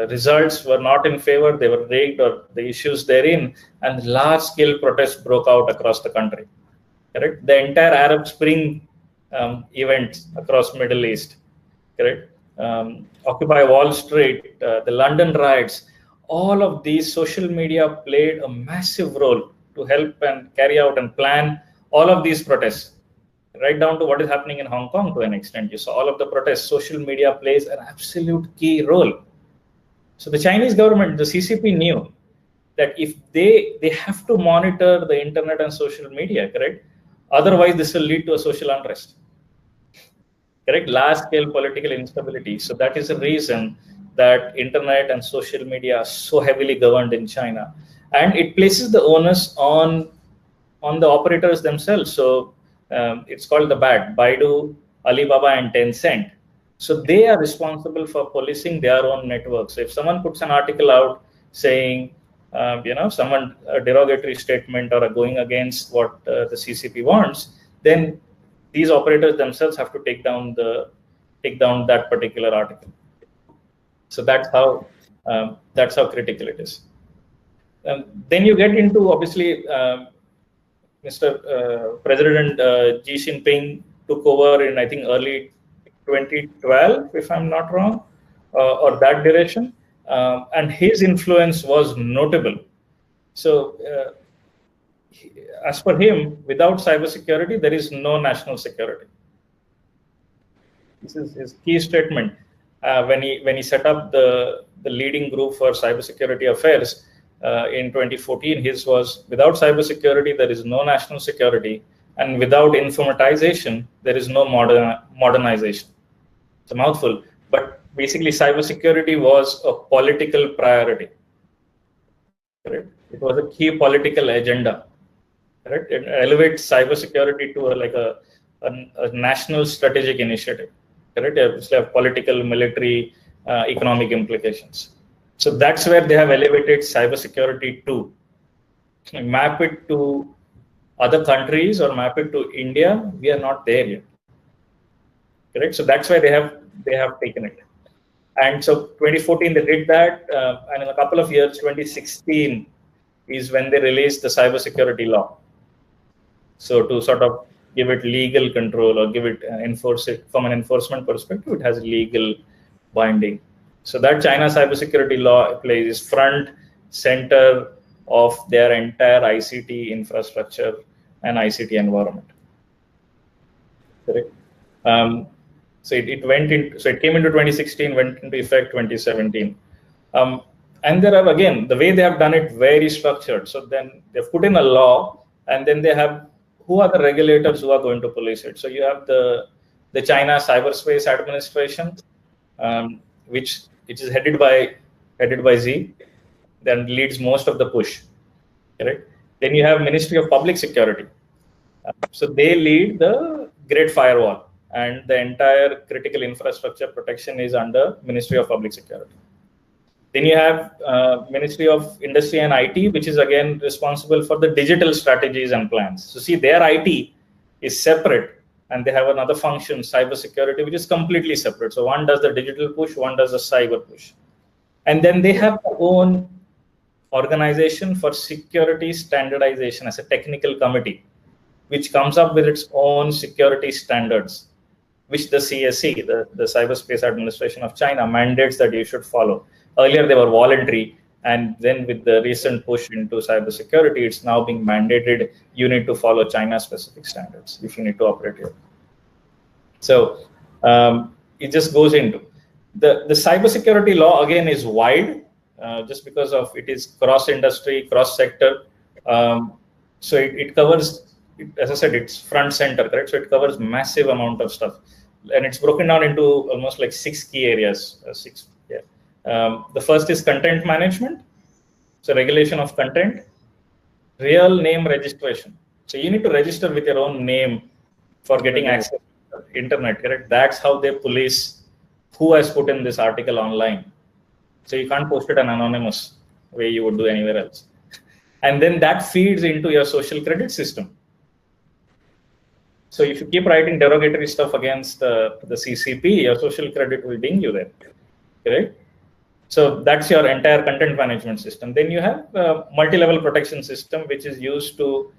results were not in favor, they were rigged, or the issues therein, and large-scale protests broke out across the country. Correct? The entire Arab Spring events across Middle East, correct? Occupy Wall Street, the London riots, all of these social media played a massive role to help and carry out and plan all of these protests, right down to what is happening in Hong Kong to an extent. You saw all of the protests, social media plays an absolute key role. So the Chinese government, the CCP, knew that if they have to monitor the internet and social media, correct? Otherwise, this will lead to a social unrest. Correct? Large-scale political instability. So that is the reason that internet and social media are so heavily governed in China, and it places the onus on the operators themselves. So it's called the BAT, Baidu, Alibaba, and Tencent. So they are responsible for policing their own networks. So if someone puts an article out saying, someone a derogatory statement or going against what the CCP wants, then these operators themselves have to take down that particular article. So that's how critical it is. Then you get into, obviously, Mr. President Xi Jinping took over in, I think, early 2012, if I'm not wrong, or that direction, and his influence was notable. So as per him, without cybersecurity, there is no national security. This is his key statement when he set up the leading group for cybersecurity affairs in 2014. His was, without cybersecurity, there is no national security, and without informatization, there is no modernization. It's a mouthful, but basically, cybersecurity was a political priority. Correct? It was a key political agenda. Correct? It elevates cybersecurity to a national strategic initiative. Correct? It's have political, military, economic implications. So that's where they have elevated cybersecurity to. Map it to other countries or map it to India, we are not there yet. Correct? So that's why they have taken it. And so 2014 they did that, and in a couple of years, 2016 is when they released the cybersecurity law. So to sort of give it legal control or give it enforce it from an enforcement perspective, it has legal binding. So that China cybersecurity law plays front center of their entire ICT infrastructure and ICT environment. Correct. So it came into 2016, went into effect 2017. And there are, again, the way they have done it very structured. So then they've put in a law, and then they have, who are the regulators who are going to police it? So you have the China Cyberspace Administration, which is headed by Xi, then leads most of the push. Correct? Then you have Ministry of Public Security. So they lead the Great Firewall, and the entire critical infrastructure protection is under Ministry of Public Security. Then you have Ministry of Industry and IT, which is again responsible for the digital strategies and plans. So see, their IT is separate, and they have another function, cybersecurity, which is completely separate. So one does the digital push, one does the cyber push. And then they have their own organization for security standardization as a technical committee, which comes up with its own security standards, which the CSC, the Cyberspace Administration of China, mandates that you should follow. Earlier, they were voluntary, and then with the recent push into cybersecurity, it's now being mandated. You need to follow China-specific standards if you need to operate here. So it just goes into the cybersecurity law. Again, is wide, just because of it is cross-industry, cross-sector. So it covers, as I said, it's front center, correct? So it covers massive amount of stuff. and it's broken down into almost like 6 key areas. The first is content management, so regulation of content, real name registration. So you need to register with your own name for getting access to the internet, correct? That's how they police who has put in this article online. So you can't post it an anonymous way you would do anywhere else. And then that feeds into your social credit system. So if you keep writing derogatory stuff against the CCP, your social credit will ding you there, correct? So that's your entire content management system. Then you have a multi-level protection system, which is used to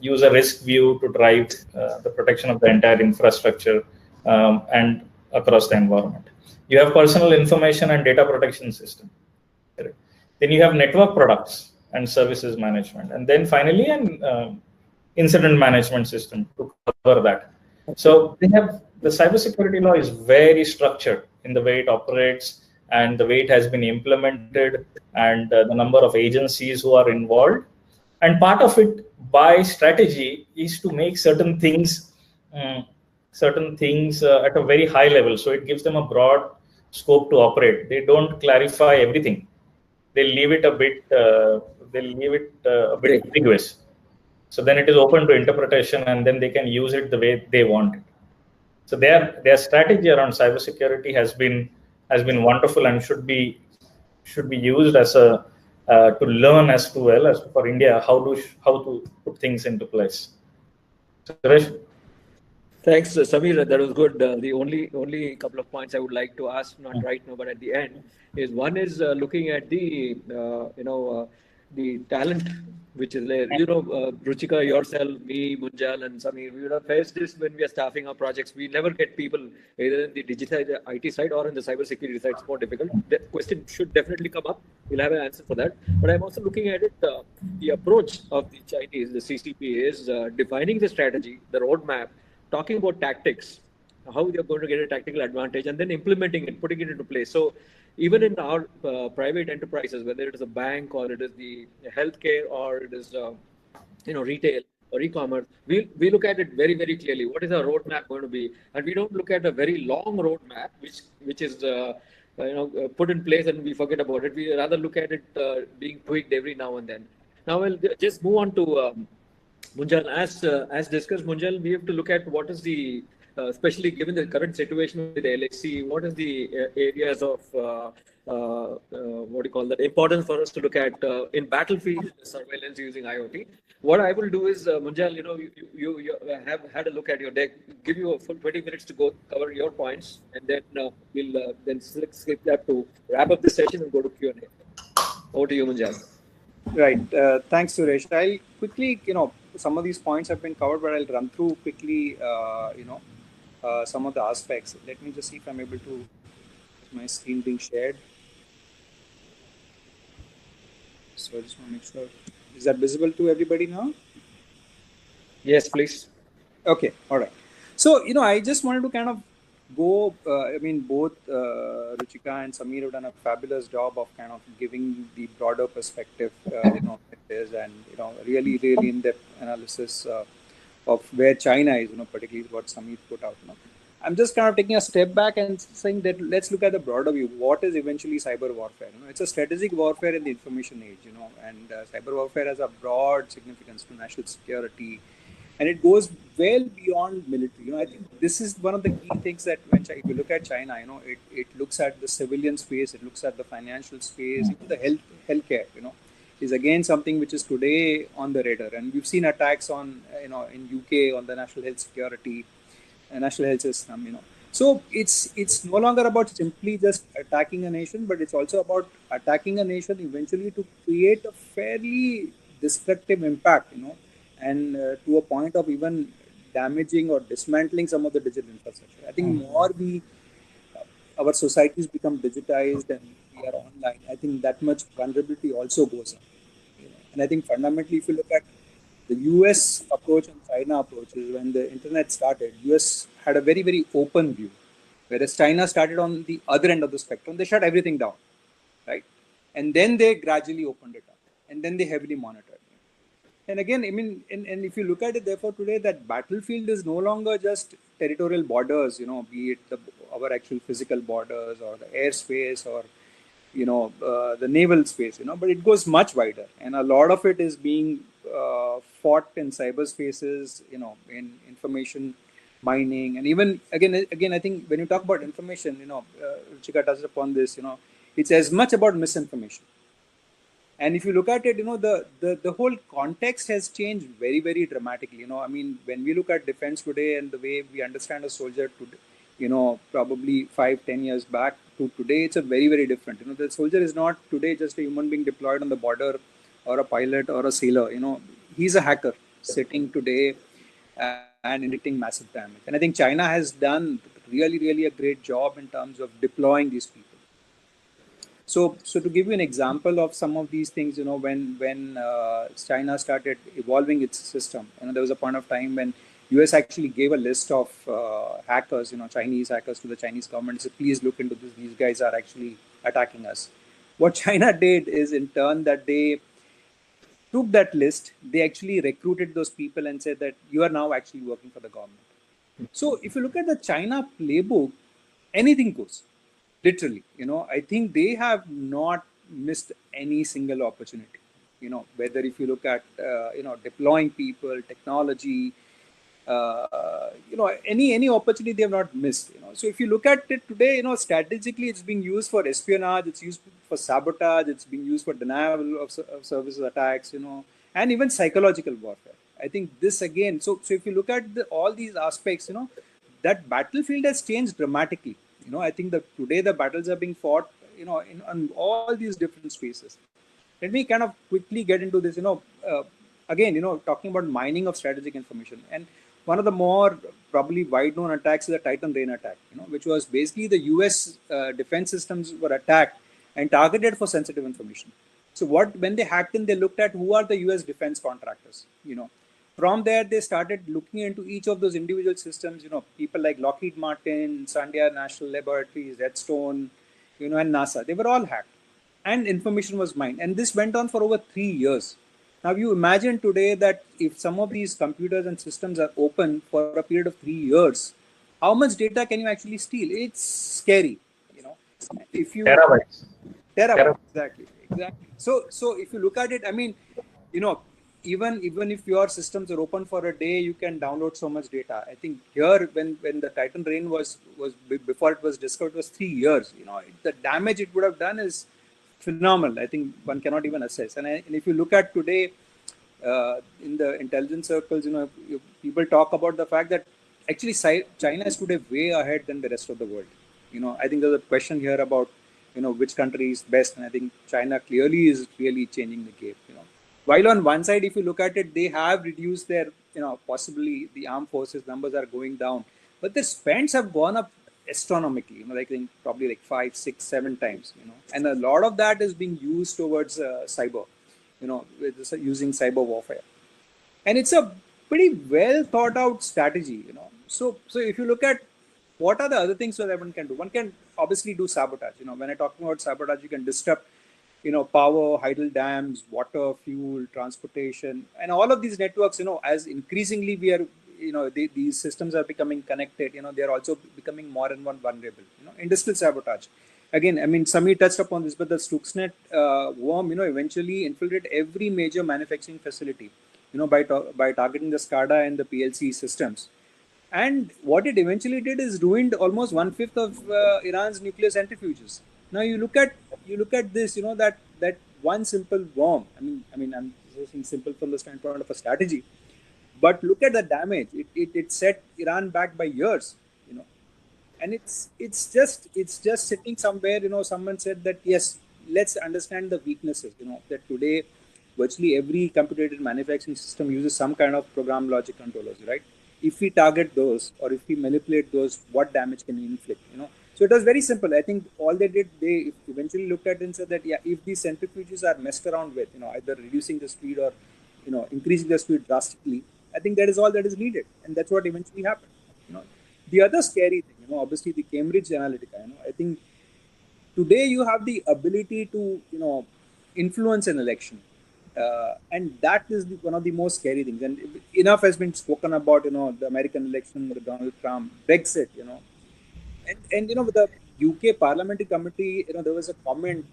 use a risk view to drive the protection of the entire infrastructure and across the environment. You have personal information and data protection system. Correct? Then you have network products and services management. And then finally, an incident management system to cover that. So they have, the cybersecurity law is very structured in the way it operates and the way it has been implemented and the number of agencies who are involved. And part of it by strategy is to make certain things at a very high level. So it gives them a broad scope to operate. They don't clarify everything. They leave it a bit ambiguous. So then it is open to interpretation, and then they can use it the way they want it. So their strategy around cybersecurity has been wonderful and should be used as a to learn as well as for India how to put things into place. Suresh? Thanks, Samir. That was good. The only couple of points I would like to ask, not right now, but at the end, is one is looking at the the talent which is there. Ruchika, yourself, me, Munjal, and Samir, we would have faced this when we are staffing our projects. We never get people either in the digital IT side or in the cybersecurity side. It's more difficult. The question should definitely come up. We'll have an answer for that. But I'm also looking at it. The approach of the Chinese, the CCP, is defining the strategy, the roadmap, talking about tactics, how they're going to get a tactical advantage, and then implementing it, putting it into place. So even in our private enterprises, whether it is a bank or it is the healthcare or it is retail or e-commerce, we look at it very, very clearly. What is our roadmap going to be? And we don't look at a very long roadmap, which is put in place and we forget about it. We rather look at it being tweaked every now and then. Now we'll just move on to Munjal. As discussed, Munjal, we have to look at what is the especially given the current situation with the LHC, what is the areas of importance for us to look at in battlefield surveillance using IoT? What I will do is, Munjal, you have had a look at your deck. Give you a full 20 minutes to go cover your points, and then we'll then skip that to wrap up this session and go to Q&A. Over to you, Munjal. Right. Thanks, Suresh. I'll quickly, some of these points have been covered, but I'll run through quickly, some of the aspects. Let me just see if I'm able to, my screen being shared. So I just want to make sure, is that visible to everybody now? Yes, please. Okay. All right. So, I just wanted to kind of go, both Ruchika and Samir have done a fabulous job of kind of giving the broader perspective, and, really, really in-depth analysis of where China is, particularly what Samir put out. I'm just kind of taking a step back and saying that let's look at the broader view. What is eventually cyber warfare? It's a strategic warfare in the information age, and cyber warfare has a broad significance to national security, and it goes well beyond military. I think this is one of the key things that if you look at China, it looks at the civilian space, it looks at the financial space, even the healthcare, is again something which is today on the radar. And we've seen attacks on, in UK on the national health security, national health system, So it's no longer about simply just attacking a nation, but it's also about attacking a nation eventually to create a fairly destructive impact, and to a point of even damaging or dismantling some of the digital infrastructure. I think more our societies become digitized and we are online, I think that much vulnerability also goes up. And I think fundamentally, if you look at the US approach and China approach, is when the internet started, US had a very, very open view, whereas China started on the other end of the spectrum. They shut everything down, right? And then they gradually opened it up, and then they heavily monitored. And again, and if you look at it, therefore, today, that battlefield is no longer just territorial borders, be it our actual physical borders or the airspace or the naval space, but it goes much wider, and a lot of it is being fought in cyberspaces, in information mining, and even again, I think when you talk about information, Ruchika touched upon this, it's as much about misinformation. And if you look at it, the whole context has changed very, very dramatically. I mean, when we look at defense today and the way we understand a soldier today, probably 5-10 years back to today, it's a very, very different. The soldier is not today just a human being deployed on the border or a pilot or a sailor. He's a hacker sitting today and inflicting massive damage. And I think China has done really, really a great job in terms of deploying these people. So to give you an example of some of these things, when China started evolving its system, there was a point of time when US actually gave a list of hackers, Chinese hackers, to the Chinese government. So please look into this. These guys are actually attacking us. What China did is, in turn, that they took that list, they actually recruited those people and said that you are now actually working for the government. So if you look at the China playbook, anything goes. Literally, I think they have not missed any single opportunity, whether if you look at, deploying people, technology, any opportunity they have not missed, So if you look at it today, strategically, it's being used for espionage, it's used for sabotage, it's being used for denial of services attacks, and even psychological warfare. I think this again, so if you look at all these aspects, that battlefield has changed dramatically. I think that today the battles are being fought, on all these different spaces. Let me kind of quickly get into this, again, talking about mining of strategic information. And one of the more probably wide-known attacks is the Titan Rain attack, which was basically the US defense systems were attacked and targeted for sensitive information. So when they hacked in, they looked at who are the US defense contractors, From there, they started looking into each of those individual systems, people like Lockheed Martin, Sandia National Laboratories, Redstone, and NASA. They were all hacked and information was mined. And this went on for over 3 years. Now, you imagine today that if some of these computers and systems are open for a period of 3 years, how much data can you actually steal? It's scary, If you Terabytes. Exactly. So if you look at it, I mean, even if your systems are open for a day, you can download so much data. I think here, when the Titan Rain was before it was discovered, it was 3 years. The damage it would have done is phenomenal. I think one cannot even assess. And if you look at today, in the intelligence circles, people talk about the fact that actually China is today way ahead than the rest of the world. I think there's a question here about, which country is best, and I think China clearly is really changing the game. While on one side, if you look at it, they have reduced their, possibly the armed forces numbers are going down, but their spends have gone up astronomically, like probably like 5, 6, 7 times, and a lot of that is being used towards cyber, using cyber warfare. And it's a pretty well thought out strategy, So if you look at what are the other things that one can do, one can obviously do sabotage. When I'm talking about sabotage, you can disrupt power, hydel dams, water, fuel, transportation, and all of these networks, as increasingly we are, these systems are becoming connected, they are also becoming more and more vulnerable, industrial sabotage. Again, I mean, Samir touched upon this, but the Stuxnet worm, eventually infiltrated every major manufacturing facility, by targeting the SCADA and the PLC systems. And what it eventually did is ruined almost 1/5 of Iran's nuclear centrifuges. Now you look at this, that one simple worm. I mean, I'm saying simple from the standpoint of a strategy, but look at the damage. It set Iran back by years, and it's just sitting somewhere. Someone said that yes, let's understand the weaknesses. That today, virtually every computer-aided manufacturing system uses some kind of program logic controllers, right? If we target those or if we manipulate those, what damage can we inflict? So it was very simple. I think all they did, they eventually looked at it and said that, yeah, if these centrifuges are messed around with, either reducing the speed or, increasing the speed drastically, I think that is all that is needed. And that's what eventually happened. The other scary thing, obviously the Cambridge Analytica, I think today you have the ability to, influence an election And that is one of the most scary things. And enough has been spoken about, the American election, the Donald Trump, Brexit, and with the UK Parliamentary Committee, there was a comment,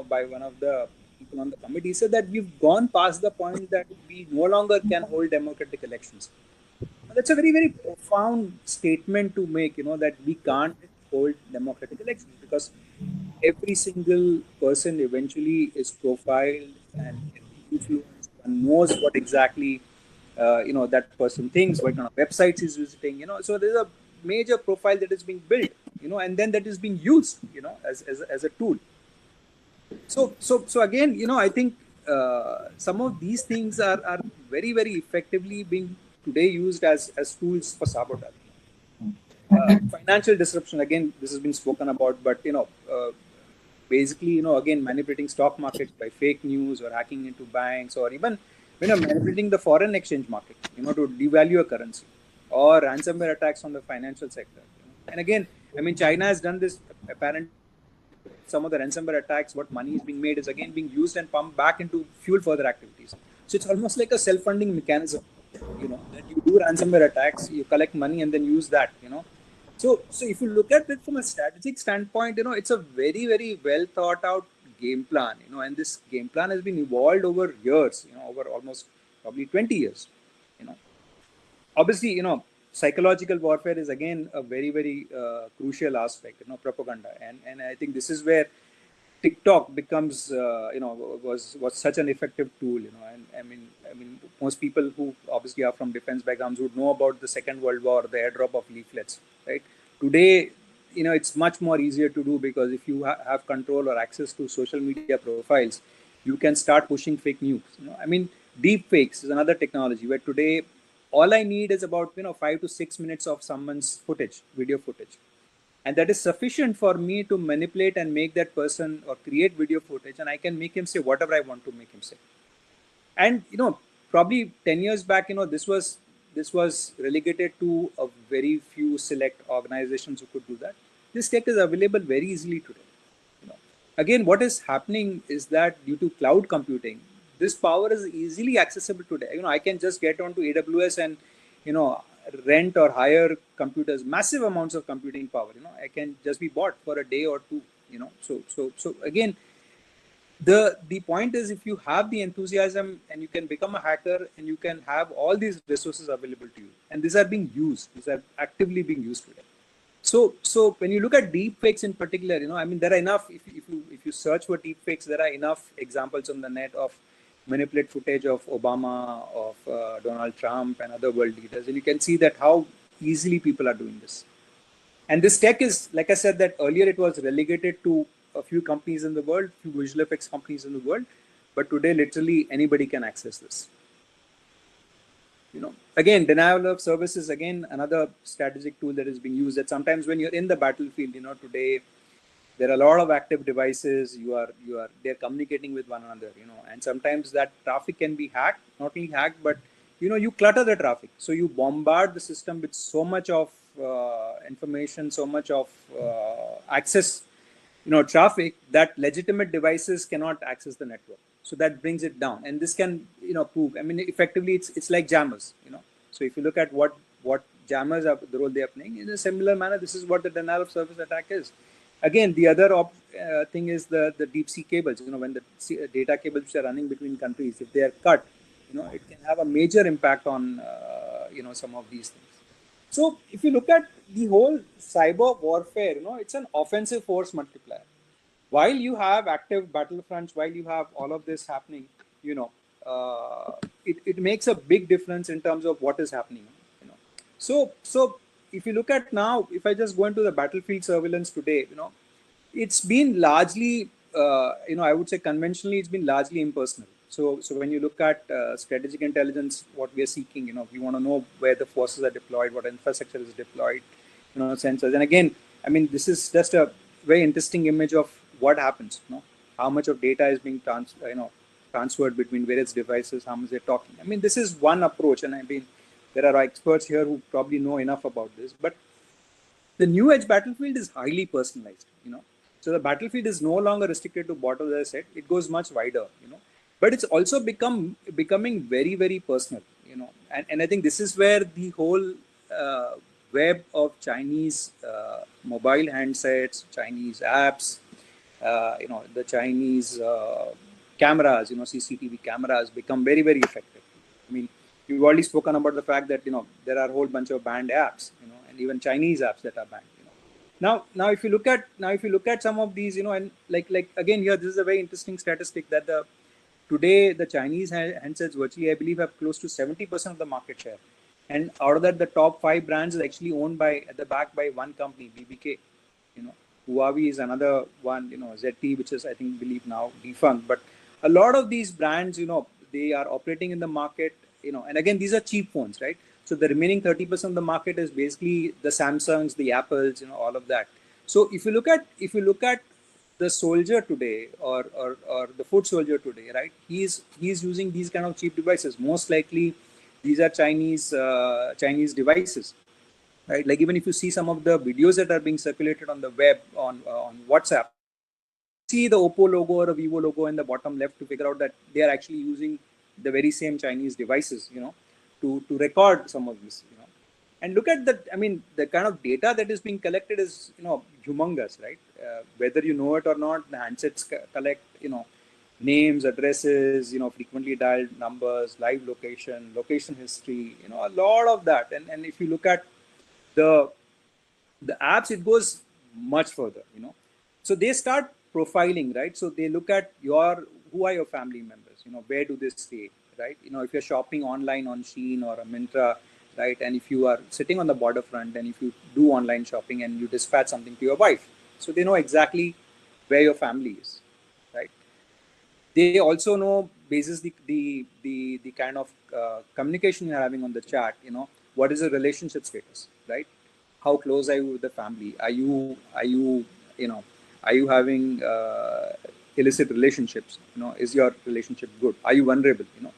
by one of the people on the committee, said that we've gone past the point that we no longer can hold democratic elections. That's a very, very profound statement to make, that we can't hold democratic elections because every single person eventually is profiled and influenced and knows what exactly, that person thinks, what kind of websites he's visiting, so there's a major profile that is being built, and then that is being used, as a tool. So again, I think some of these things are very, very effectively being today used as tools for sabotage. Financial disruption, again, this has been spoken about, but basically, again, manipulating stock markets by fake news or hacking into banks, or even manipulating the foreign exchange market, to devalue a currency, or ransomware attacks on the financial sector. And again, China has done this. Apparently, some of the ransomware attacks, what money is being made is again being used and pumped back into fuel further activities. So it's almost like a self-funding mechanism, that you do ransomware attacks, you collect money and then use that, So if you look at it from a strategic standpoint, it's a very, very well thought out game plan, and this game plan has been evolved over years, over almost probably 20 years, Obviously, psychological warfare is again a very, very crucial aspect, propaganda. And I think this is where TikTok becomes, was such an effective tool, and I mean, most people who obviously are from defense backgrounds would know about the Second World War, the airdrop of leaflets, right? Today, it's much more easier to do because if you have control or access to social media profiles, you can start pushing fake news. Deep fakes is another technology where today all I need is about 5 to 6 minutes of someone's video footage. And that is sufficient for me to manipulate and make that person or create video footage, and I can make him say whatever I want to make him say. And probably 10 years back, this was relegated to a very few select organizations who could do that. This tech is available very easily today. Again, what is happening is that due to cloud computing, this power is easily accessible today. I can just get onto AWS and rent or hire computers, massive amounts of computing power. I can just be bought for a day or two. So again, the point is, if you have the enthusiasm and you can become a hacker and you can have all these resources available to you, and these are being used, these are actively being used today. So when you look at deep fakes in particular, there are enough. If you search for deep fakes, there are enough examples on the net of manipulate footage of Obama, of Donald Trump and other world leaders. And you can see that how easily people are doing this. And this tech is, like I said, that earlier it was relegated to a few companies in the world, few visual effects companies in the world. But today, literally anybody can access this. Again, denial of service is again another strategic tool that is being used. That sometimes when you're in the battlefield, today, there are a lot of active devices. They're communicating with one another, and sometimes that traffic can be hacked, not only hacked, but, you clutter the traffic. So you bombard the system with so much of information, so much of access, traffic that legitimate devices cannot access the network. So that brings it down. And this can, prove, effectively it's like jammers, So if you look at what jammers are, the role they are playing, in a similar manner, this is what the denial of service attack is. Again, the other thing is the deep sea cables. When the data cables which are running between countries, if they are cut, it can have a major impact on, some of these things. So if you look at the whole cyber warfare, it's an offensive force multiplier. While you have active battlefronts, while you have all of this happening, it makes a big difference in terms of what is happening. So if you look at now, if I just go into the battlefield surveillance today, it's been largely, I would say conventionally, it's been largely impersonal. So when you look at strategic intelligence, what we are seeking, we want to know where the forces are deployed, what infrastructure is deployed, sensors. And again, this is just a very interesting image of what happens, how much of data is being transferred between various devices, how much they're talking. This is one approach, and there are experts here who probably know enough about this, but the new age battlefield is highly personalized, So the battlefield is no longer restricted to borders, as I said. It goes much wider, but it's also becoming very, very personal, you know. And I think this is where the whole web of Chinese mobile handsets, Chinese apps, you know, the Chinese cameras, you know, CCTV cameras become very, very effective. I mean, you've already spoken about the fact that, you know, there are a whole bunch of banned apps, you know, and even Chinese apps that are banned. You know, now if you look at some of these, you know, and like again here, this is a very interesting statistic that today the Chinese handsets virtually, I believe, have close to 70% of the market share, and out of that, the top 5 brands is actually owned by at the back by one company, BBK. You know, Huawei is another one. You know, ZTE, which is I think believe now defunct, but a lot of these brands, you know, they are operating in the market. You know, and again, these are cheap phones, right? So the remaining 30% of the market is basically the Samsungs, the Apples, you know, all of that. So if you look at the soldier today or the foot soldier today, right? He's using these kind of cheap devices. Most likely, these are Chinese devices, right? Like even if you see some of the videos that are being circulated on the web on WhatsApp, see the Oppo logo or a Vivo logo in the bottom left to figure out that they are actually using the very same Chinese devices, you know, to record some of this, you know. And look at that. I mean, the kind of data that is being collected is, you know, humongous, right? Whether you know it or not, the handsets collect, you know, names, addresses, you know, frequently dialed numbers, live location history, you know, a lot of that. And if you look at the apps, it goes much further, you know. So they start profiling, right? So they look at who are your family members, you know, where do they stay, right? You know, if you're shopping online on Shein or a Myntra, right? And if you are sitting on the border front and if you do online shopping and you dispatch something to your wife, so they know exactly where your family is, right? They also know, basis the kind of communication you're having on the chat, you know, what is the relationship status, right? How close are you with the family? Are you you know, are you having illicit relationships? You know, is your relationship good? Are you vulnerable? You know,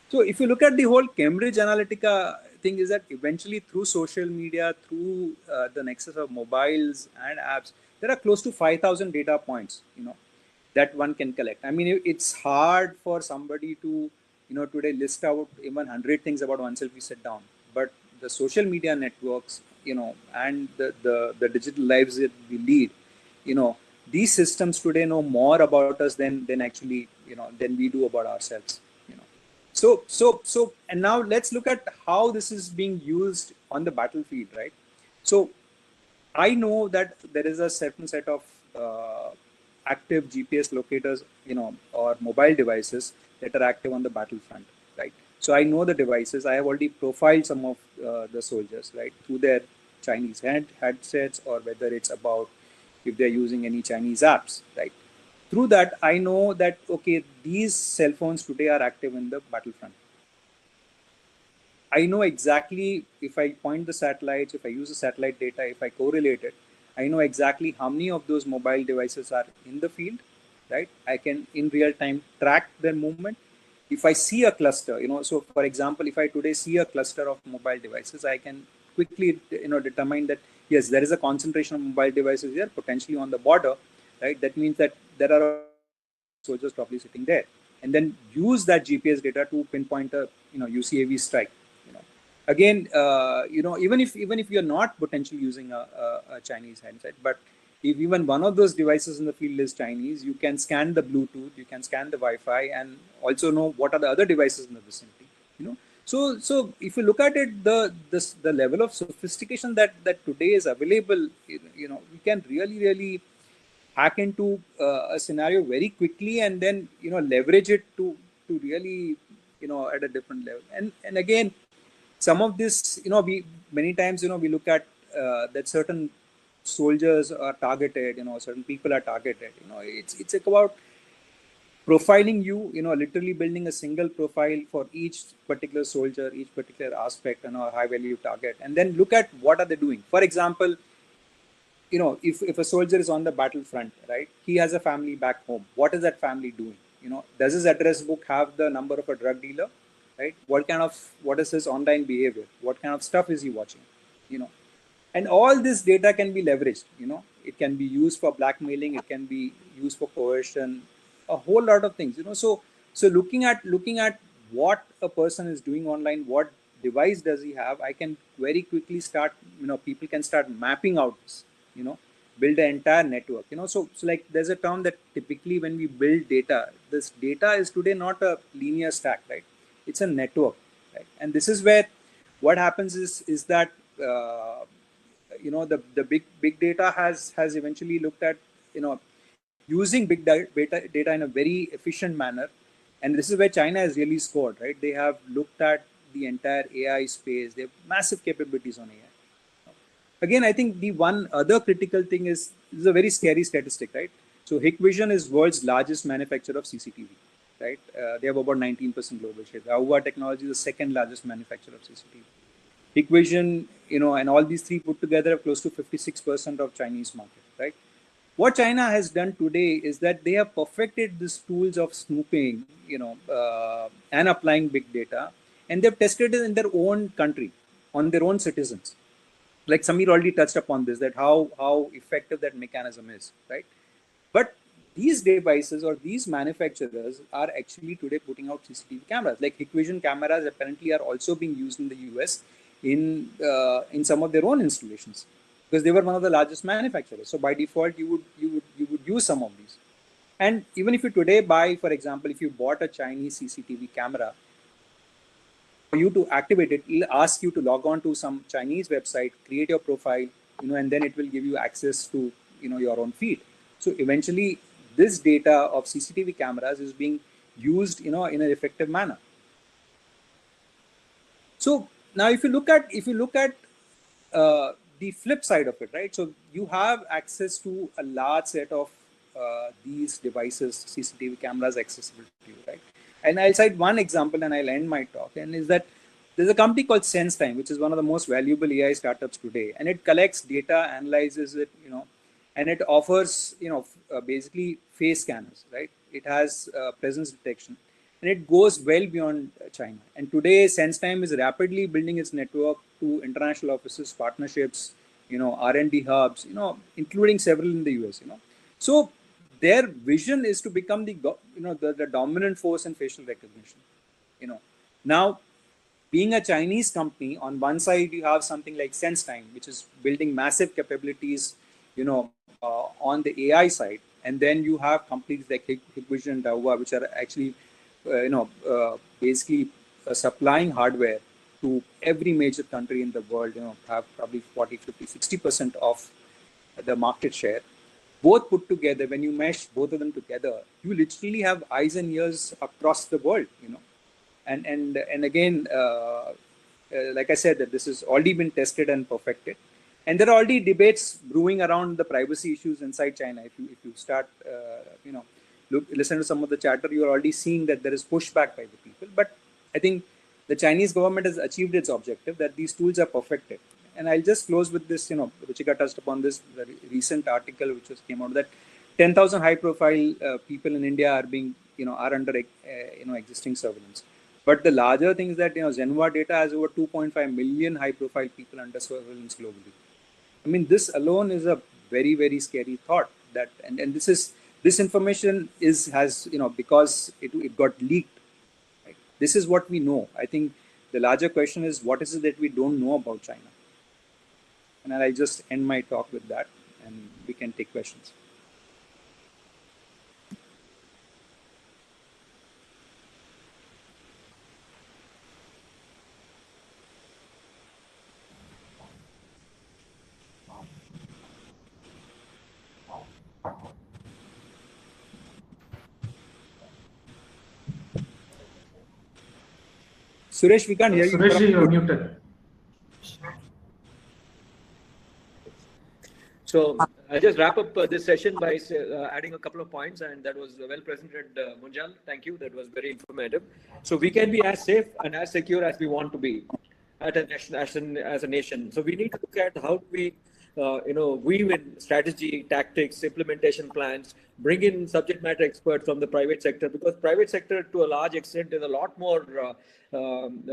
so if you look at the whole Cambridge Analytica thing, is that eventually through social media, through the nexus of mobiles and apps, there are close to 5,000 data points, you know, that one can collect. I mean, it's hard for somebody to, you know, today list out even 100 things about oneself we sit down. But the social media networks, you know, and the digital lives that we lead, you know, these systems today know more about us than actually, you know, than we do about ourselves, you know. So and now let's look at how this is being used on the battlefield, right? So I know that there is a certain set of active GPS locators, you know, or mobile devices that are active on the battlefront, right? So I know the devices. I have already profiled some of the soldiers, right, through their Chinese headsets, or whether it's about if they're using any Chinese apps, right? Through that, I know that, okay, these cell phones today are active in the battlefront. I know exactly, if I point the satellites, if I use the satellite data, if I correlate it, I know exactly how many of those mobile devices are in the field, right? I can in real time track their movement. If I see a cluster, you know, so for example, if I today see a cluster of mobile devices, I can quickly, you know, determine that, yes, there is a concentration of mobile devices here, potentially on the border, right? That means that there are soldiers probably sitting there, and then use that GPS data to pinpoint a, you know, UCAV strike. You know, again, you know, even if you're not potentially using a Chinese handset, but if even one of those devices in the field is Chinese, you can scan the Bluetooth, you can scan the Wi-Fi, and also know what are the other devices in the vicinity. You know, so if you look at it, the level of sophistication that today is available, you know, we can really hack into a scenario very quickly, and then, you know, leverage it to really, you know, at a different level. And again, some of this, you know, we many times, you know, we look at that certain soldiers are targeted, you know, certain people are targeted. You know, it's about profiling you know, literally building a single profile for each particular soldier, each particular aspect, and a high value target, and then look at what are they doing. For example, you know, if a soldier is on the battlefront, right, he has a family back home. What is that family doing? You know, does his address book have the number of a drug dealer, right? What is his online behavior? What kind of stuff is he watching? You know, and all this data can be leveraged. You know, it can be used for blackmailing, it can be used for coercion, a whole lot of things. You know, so So looking at what a person is doing online, what device does he have, I can very quickly start, people can start mapping out this, build an entire network, so like there's a term that typically when we build data, this data is today not a linear stack, right? It's a network, right? And this is where what happens is that the big data has eventually looked at using big data in a very efficient manner, and this is where China has really scored, right? They have looked at the entire AI space. They have massive capabilities on AI. Again, I think the one other critical thing is a very scary statistic, right? So Hikvision is world's largest manufacturer of CCTV, right? They have about 19% global share. Arora Technology is the second largest manufacturer of CCTV. Hikvision, and all these three put together have close to 56% of Chinese market, right? What China has done today is that they have perfected these tools of snooping, and applying big data, and they've tested it in their own country, on their own citizens. Like Samir already touched upon this, that how effective that mechanism is, right? But these devices or these manufacturers are actually today putting out CCTV cameras. Like Hikvision cameras apparently are also being used in the US in some of their own installations, because they were one of the largest manufacturers. So by default, you would use some of these. And even if you today buy, for example, if you bought a Chinese CCTV camera, for you to activate it, it'll ask you to log on to some Chinese website, create your profile, and then it will give you access to, your own feed. So eventually, this data of CCTV cameras is being used, in an effective manner. So now, if you look at the flip side of it, right? So you have access to a large set of these devices, CCTV cameras accessible to you, right? And I'll cite one example and I'll end my talk. And is that there's a company called SenseTime, which is one of the most valuable AI startups today. And it collects data, analyzes it, and it offers, basically face scanners, right? It has presence detection, and it goes well beyond China. And today, SenseTime is rapidly building its network to international offices, partnerships, R&D hubs, including several in the US, So their vision is to become the dominant force in facial recognition. Now, being a Chinese company, on one side you have something like SenseTime, which is building massive capabilities, on the AI side, and then you have companies like Hikvision and Arora, which are actually, basically supplying hardware to every major country in the world. Have probably 40, 50, 60% of the market share. Both put together, when you mesh both of them together, you literally have eyes and ears across the world, And again, like I said, that this has already been tested and perfected. And there are already debates brewing around the privacy issues inside China. If you start, listen to some of the chatter, you are already seeing that there is pushback by the people. But I think the Chinese government has achieved its objective, that these tools are perfected. And I'll just close with this, Ruchika touched upon this very recent article which just came out, that 10,000 high-profile people in India are being, are under, existing surveillance. But the larger thing is that, Zenwa data has over 2.5 million high-profile people under surveillance globally. I mean, this alone is a very, very scary thought. That and this information has because it got leaked. Right? This is what we know. I think the larger question is, what is it that we don't know about China? And I'll just end my talk with that, and we can take questions. Suresh, we can't hear you. Suresh, you're muted. So I'll just wrap up this session by adding a couple of points, and that was well presented, Munjal. Thank you. That was very informative. So we can be as safe and as secure as we want to be as a nation. So we need to look at how do we weave in strategy, tactics, implementation plans, bring in subject matter experts from the private sector, because private sector to a large extent is a lot more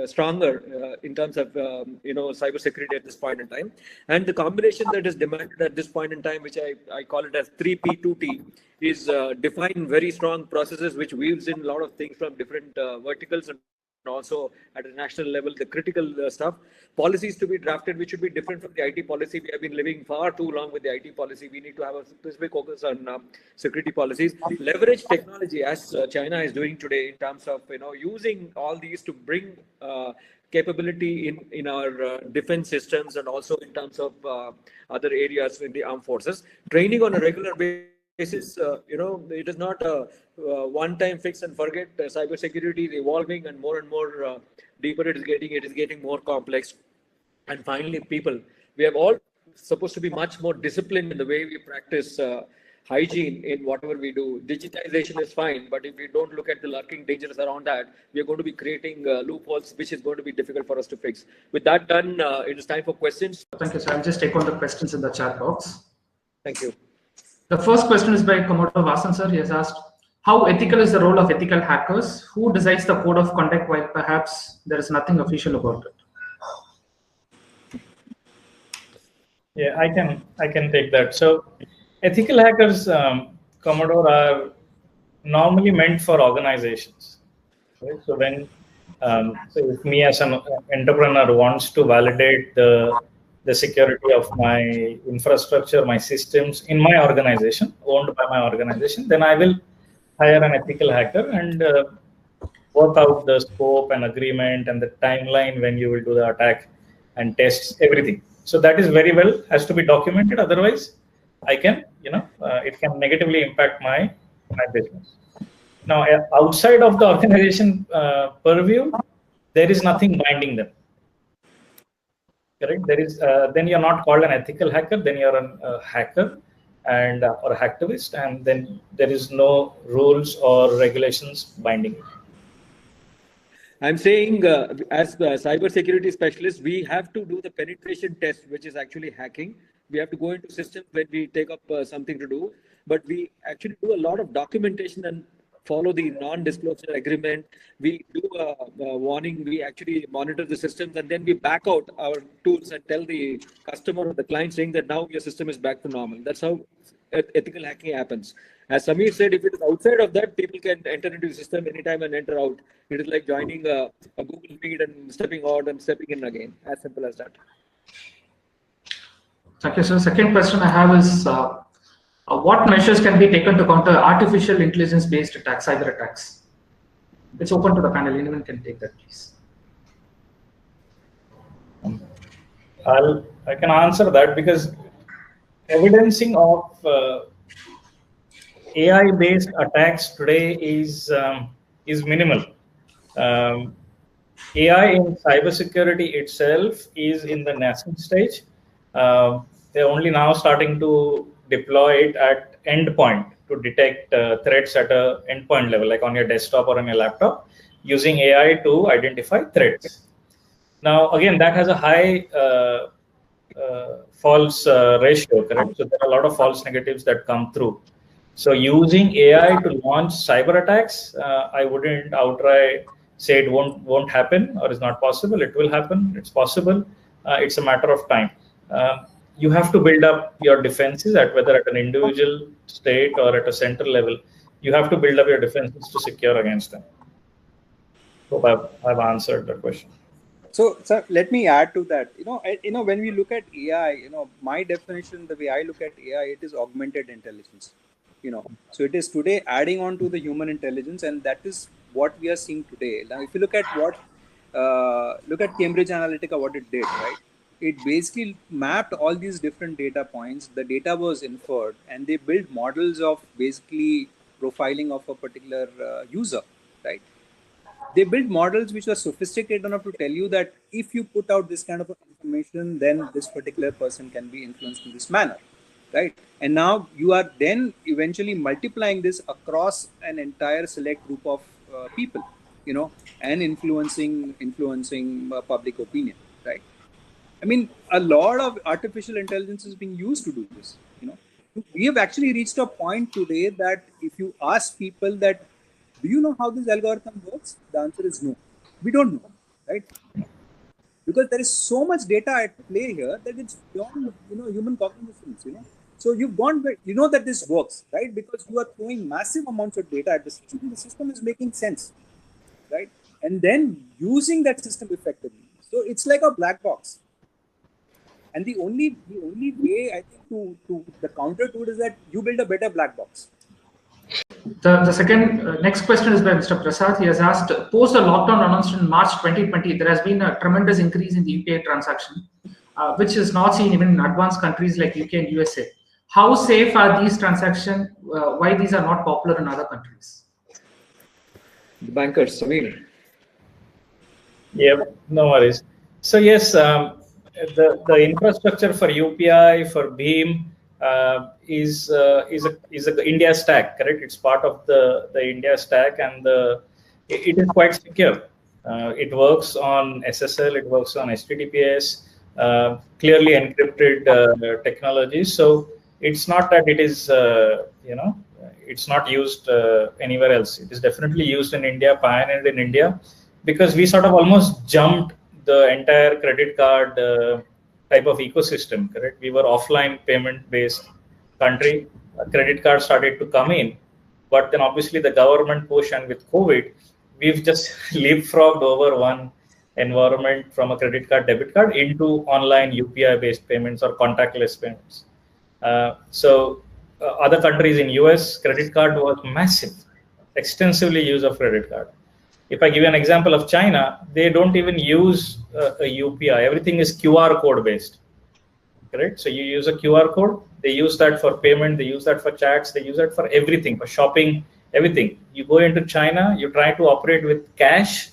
stronger in terms of cybersecurity at this point in time. And the combination that is demanded at this point in time, which I call it as 3P2T, is define very strong processes which weaves in a lot of things from different verticals, and also at a national level, the critical stuff. Policies to be drafted, which should be different from the IT policy. We have been living far too long with the IT policy. We need to have a specific focus on security policies. Leverage technology, as China is doing today, in terms of using all these to bring capability in our defense systems, and also in terms of other areas in the armed forces. Training on a regular basis. It is not a one-time fix and forget. Cybersecurity is evolving, and more deeper it is getting more complex. And finally, people. We have all supposed to be much more disciplined in the way we practice hygiene in whatever we do. Digitization is fine, but if we don't look at the lurking dangers around that, we are going to be creating loopholes, which is going to be difficult for us to fix. With that done, it is time for questions. Thank you, sir. I'll just take on the questions in the chat box. Thank you. The first question is by Komodo Vasan, sir. He has asked, how ethical is the role of ethical hackers? Who decides the code of conduct while perhaps there is nothing official about it? Yeah, I can take that. So ethical hackers, Commodore, are normally meant for organizations. Right? So when so if me as an entrepreneur wants to validate the security of my infrastructure, my systems in my organization, owned by my organization, then I will hire an ethical hacker and work out the scope and agreement and the timeline when you will do the attack and tests everything. So that is very well, has to be documented. Otherwise, I can, it can negatively impact my business. Now, outside of the organization purview, there is nothing binding them. Correct. There is then you're not called an ethical hacker. Then you're a hacker and or a hacktivist, and then there is no rules or regulations binding it. I'm saying, as the cybersecurity specialist, we have to do the penetration test, which is actually hacking. We have to go into systems when we take up something to do, but we actually do a lot of documentation and follow the non-disclosure agreement. We do a warning. We actually monitor the systems, and then we back out our tools and tell the customer or the client saying that now your system is back to normal. That's how ethical hacking happens. As Samir said, if it is outside of that, people can enter into the system anytime and enter out. It is like joining a Google Meet and stepping out and stepping in again. As simple as that. Thank you, sir. Second question I have is, what measures can be taken to counter artificial intelligence-based attacks, cyber attacks? It's open to the panel. Anyone can take that, please. I can answer that, because evidencing of AI-based attacks today is minimal. AI in cybersecurity itself is in the nascent stage. They're only now starting to deploy it at endpoint to detect threats at a endpoint level, like on your desktop or on your laptop, using AI to identify threats. Now, again, that has a high false ratio, correct? So there are a lot of false negatives that come through. So using AI to launch cyber attacks, I wouldn't outright say it won't happen or is not possible. It will happen. It's possible. It's a matter of time. You have to build up your defenses whether at an individual, state, or at a center level. You have to build up your defenses to secure against them. Hope I've answered that question. So, sir, let me add to that. When we look at AI, my definition, the way I look at AI, it is augmented intelligence. So it is today adding on to the human intelligence, and that is what we are seeing today. Now, if you look at look at Cambridge Analytica, what it did, right? It basically mapped all these different data points. The data was inferred, and they built models of basically profiling of a particular user, right? They built models which are sophisticated enough to tell you that if you put out this kind of information, then this particular person can be influenced in this manner, right? And now you are then eventually multiplying this across an entire select group of people, and influencing public opinion, right? I mean, a lot of artificial intelligence is being used to do this. We have actually reached a point today that if you ask people that, do you know how this algorithm works? The answer is no. We don't know, right? Because there is so much data at play here that it's beyond, human cognizance, So you've gone, that this works, right? Because you are throwing massive amounts of data at the system. The system is making sense, right? And then using that system effectively. So it's like a black box. And the only way I think to the counter to it is that you build a better black box. The second next question is by Mr. Prasad. He has asked, post the lockdown announced in March 2020, there has been a tremendous increase in the UPI transaction, which is not seen even in advanced countries like UK and USA. How safe are these transactions? Why these are not popular in other countries? The bankers, Samir. Yep, no worries. So yes, the infrastructure for UPI, for BHIM, is a India stack, correct? It's part of the India stack, and it is quite secure. It works on SSL, it works on HTTPS, clearly encrypted technologies. So it's not that it is it's not used anywhere else. It is definitely used in India, pioneered in India, because we sort of almost jumped the entire credit card type of ecosystem, correct? We were offline payment-based country. Credit cards started to come in, but then obviously the government push, and with COVID, we've just leapfrogged over one environment from a credit card, debit card into online UPI-based payments or contactless payments. So other countries in US, credit card was massive, extensively use of credit card. If I give you an example of China, they don't even use a UPI. Everything is QR code based, correct? So you use a QR code. They use that for payment. They use that for chats. They use that for everything, for shopping, everything. You go into China, you try to operate with cash,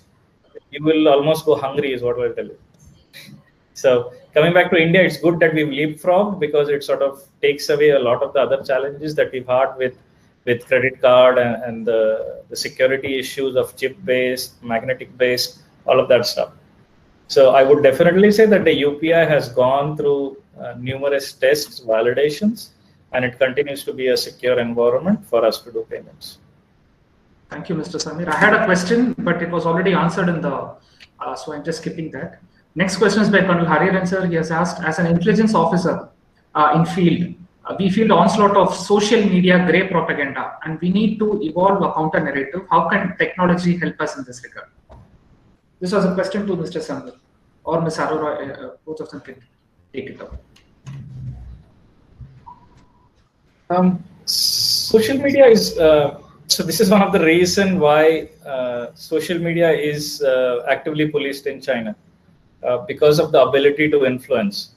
you will almost go hungry, is what I'll tell you. So coming back to India, it's good that we've leapfrogged, because it sort of takes away a lot of the other challenges that we've had with credit card and the security issues of chip-based, magnetic-based, all of that stuff. So I would definitely say that the UPI has gone through numerous tests, validations, and it continues to be a secure environment for us to do payments. Thank you, Mr. Samir. I had a question, but it was already answered in the, so I'm just skipping that. Next question is by Colonel Hariharan sir. He has asked, as an intelligence officer in field, we feel the onslaught of social media grey propaganda, and we need to evolve a counter narrative. How can technology help us in this regard? This was a question to Mr. Samir or Ms. Arora. Both of them can take it up. Social media is, so this is one of the reasons why social media is actively policed in China, because of the ability to influence.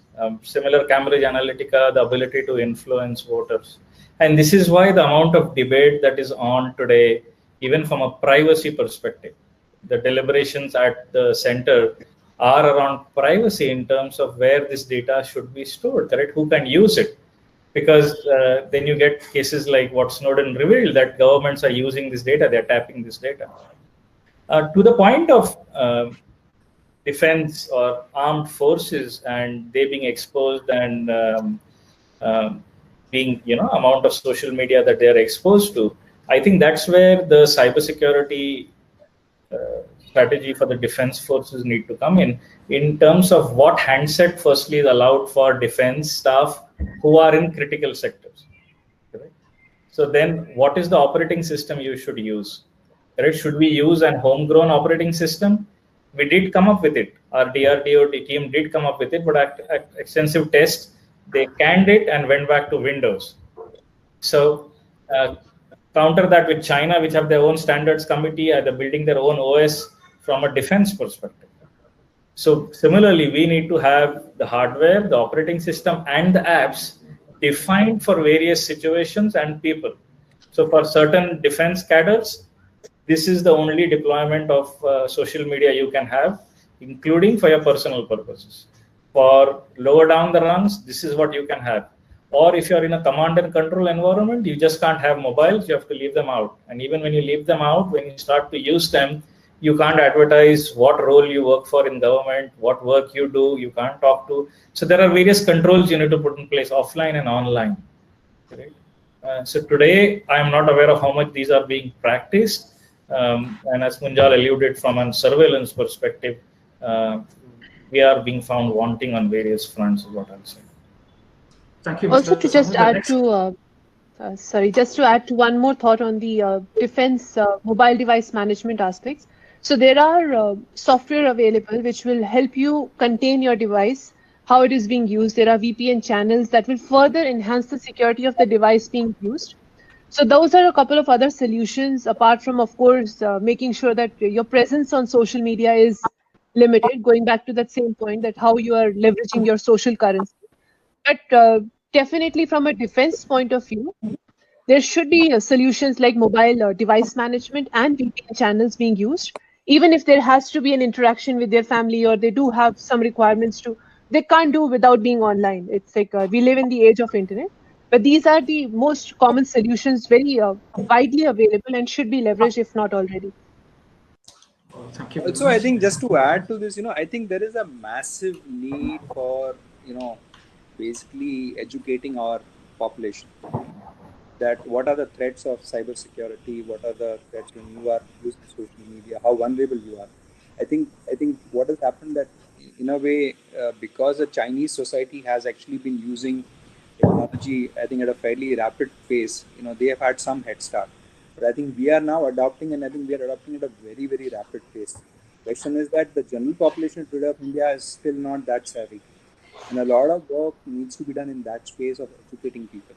Similar Cambridge Analytica, the ability to influence voters. And this is why the amount of debate that is on today, even from a privacy perspective, the deliberations at the center are around privacy in terms of where this data should be stored, correct? Who can use it? Because then you get cases like what Snowden revealed, that governments are using this data, they're tapping this data. To the point of defense or armed forces and they being exposed and being, amount of social media that they are exposed to, I think that's where the cybersecurity strategy for the defense forces need to come in terms of what handset firstly is allowed for defense staff who are in critical sectors. Right? So then what is the operating system you should use? Right? Should we use an homegrown operating system? We did come up with it. Our DRDO team did come up with it, but at extensive tests, they canned it and went back to Windows. So counter that with China, which have their own standards committee, they're building their own OS from a defense perspective. So similarly, we need to have the hardware, the operating system, and the apps defined for various situations and people. So for certain defense cadres, this is the only deployment of social media you can have, including for your personal purposes. For lower down the rungs, this is what you can have. Or if you're in a command and control environment, you just can't have mobiles, you have to leave them out. And even when you leave them out, when you start to use them, You can't advertise what role you work for in government, what work you do, you can't talk to. So there are various controls you need to put in place offline and online. Right? So today, I am not aware of how much these are being practiced. And as Munjal alluded, from a surveillance perspective, we are being found wanting on various fronts, is what I'll say. Thank you, Also, Mr. to just Samir. add to just to add to one more thought on the defense mobile device management aspects. So there are software available which will help you contain your device, how it is being used. There are VPN channels that will further enhance the security of the device being used. So those are a couple of other solutions, apart from, of course, making sure that your presence on social media is limited, going back to that same point, that how you are leveraging your social currency. But definitely from a defense point of view, there should be solutions like mobile device management and VPN channels being used. Even if there has to be an interaction with their family, or they do have some requirements to, they can't do without being online. It's like we live in the age of internet. But these are the most common solutions, very widely available, and should be leveraged if not already. Thank you. Also, I think just to add to this, I think there is a massive need for, basically educating our population that what are the threats of cybersecurity, what are the threats when you are using social media, how vulnerable you are. I think what has happened that in a way, because the Chinese society has actually been using technology, I think at a fairly rapid pace, they have had some head start. But I think we are now adopting, and I think we are adopting at a very, very rapid pace. Question is that the general population today of India is still not that savvy. And a lot of work needs to be done in that space of educating people.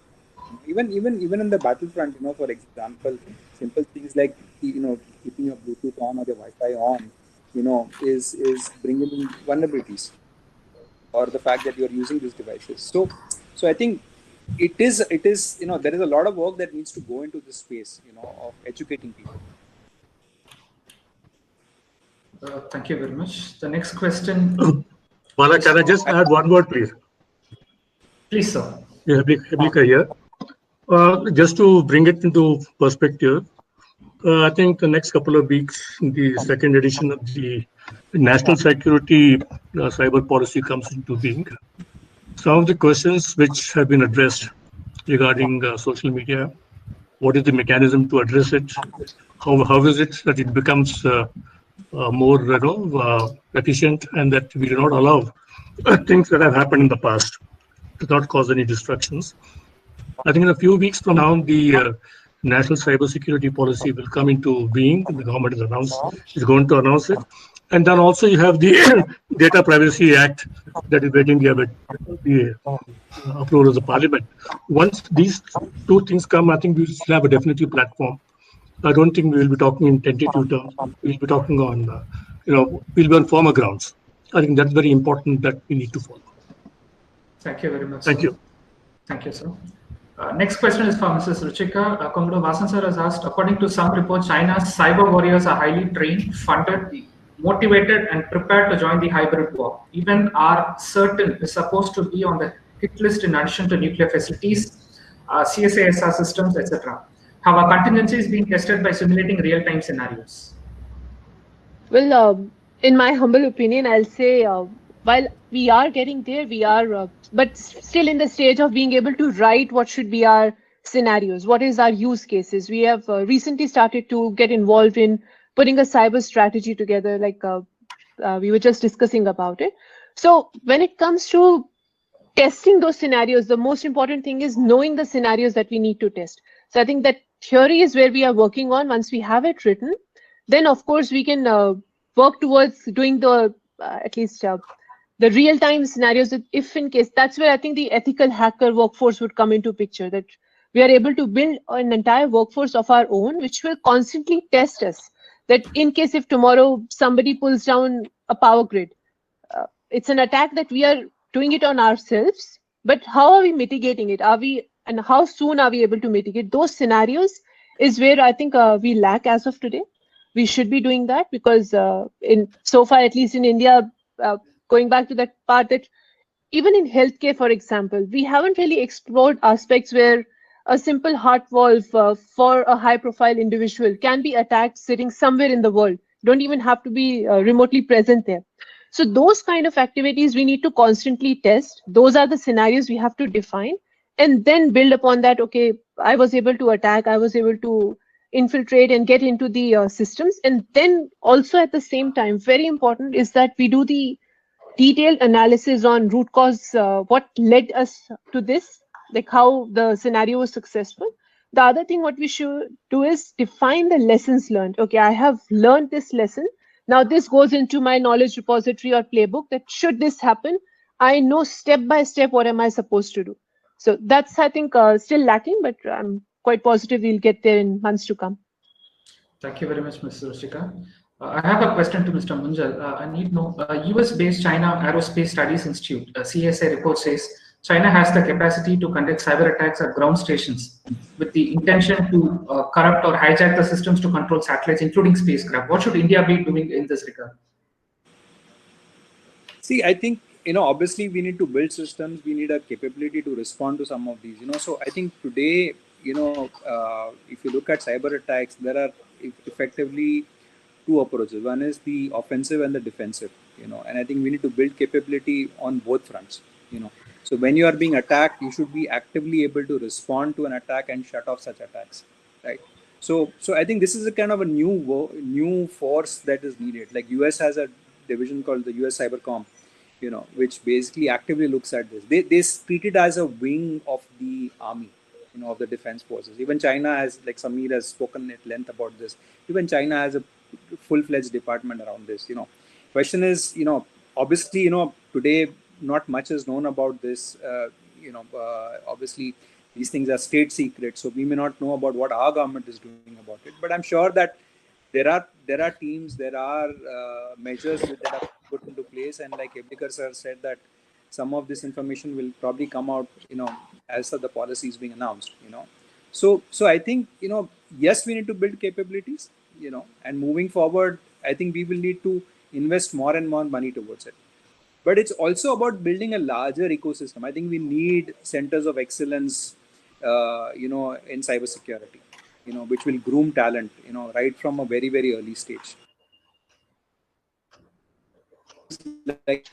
Even in the battlefront, for example, simple things like keeping your Bluetooth on or your Wi-Fi on, is bringing in vulnerabilities, or the fact that you're using these devices. So I think it is there is a lot of work that needs to go into this space, of educating people. Thank you very much. The next question. Bala, can I just add one word, please? Please, sir. Yeah, Heblikar here. Just to bring it into perspective, I think the next couple of weeks, the second edition of the National Security Cyber Policy comes into being. Some of the questions which have been addressed regarding social media, what is the mechanism to address it? How is it that it becomes more efficient, and that we do not allow things that have happened in the past to not cause any distractions? I think in a few weeks from now, the National Cybersecurity Policy will come into being. The government is going to announce it. And then also you have the Data Privacy Act that is waiting the approval of the Parliament. Once these two things come, I think we will have a definitive platform. I don't think we will be talking in tentative terms. We'll be talking on, we'll be on firmer grounds. I think that's very important that we need to follow. Thank you very much. Thank you. Thank you, sir. Next question is from Mrs. Ruchika. Comrade Vasan sir has asked, according to some reports, China's cyber warriors are highly trained, funded, motivated, and prepared to join the hybrid war. Even are certain is supposed to be on the hit list in addition to nuclear facilities, CSASR systems, etc. Have our contingencies being tested by simulating real-time scenarios? Well, in my humble opinion, I'll say while we are getting there, we are, but still in the stage of being able to write what should be our scenarios, what is our use cases. We have recently started to get involved in putting a cyber strategy together, like we were just discussing about it. So when it comes to testing those scenarios, the most important thing is knowing the scenarios that we need to test. So I think that theory is where we are working on. Once we have it written, then of course we can work towards doing the at least the real-time scenarios, that if in case, that's where I think the ethical hacker workforce would come into picture, that we are able to build an entire workforce of our own, which will constantly test us, that in case if tomorrow somebody pulls down a power grid, it's an attack that we are doing it on ourselves, but how are we mitigating it? And how soon are we able to mitigate? Those scenarios is where I think we lack as of today. We should be doing that, because so far, at least in India, going back to that part, that even in healthcare, for example, we haven't really explored aspects where a simple heart valve for a high-profile individual can be attacked sitting somewhere in the world. don't even have to be remotely present there. So those kind of activities we need to constantly test. Those are the scenarios we have to define and then build upon that. Okay, I was able to attack, I was able to infiltrate and get into the systems. And then also at the same time, very important is that we do the detailed analysis on root cause, what led us to this, like how the scenario was successful. The other thing what we should do is define the lessons learned. Okay, I have learned this lesson. Now this goes into my knowledge repository or playbook that should this happen, I know step by step what am I supposed to do. So that's, I think, still lacking, but I'm quite positive we'll get there in months to come. Thank you very much, Ms. Ruchika. I have a question to Mr. Munjal. I need to know, US-based China Aerospace Studies Institute, CSA report says, China has the capacity to conduct cyber attacks at ground stations with the intention to corrupt or hijack the systems to control satellites, including spacecraft. What should India be doing in this regard? See, I think, obviously we need to build systems. We need a capability to respond to some of these, so I think today, if you look at cyber attacks, there are effectively two approaches. One is the offensive and the defensive, and I think we need to build capability on both fronts, So when you are being attacked, you should be actively able to respond to an attack and shut off such attacks, right? So I think this is a kind of a new force that is needed. Like US has a division called the US Cybercom, which basically actively looks at this. They treat it as a wing of the army, of the defense forces. Even China has, like Samir has spoken at length about this. Even China has a full-fledged department around this. Question is, obviously, today not much is known about this. Obviously, these things are state secret, so we may not know about what our government is doing about it. But I'm sure that there are teams, there are measures that are put into place, and like Heblikar sir said, that some of this information will probably come out, as the policy is being announced. So I think, yes, we need to build capabilities, and moving forward, I think we will need to invest more and more money towards it. But it's also about building a larger ecosystem. I think we need centers of excellence, in cybersecurity, which will groom talent, right from a very, very early stage. Like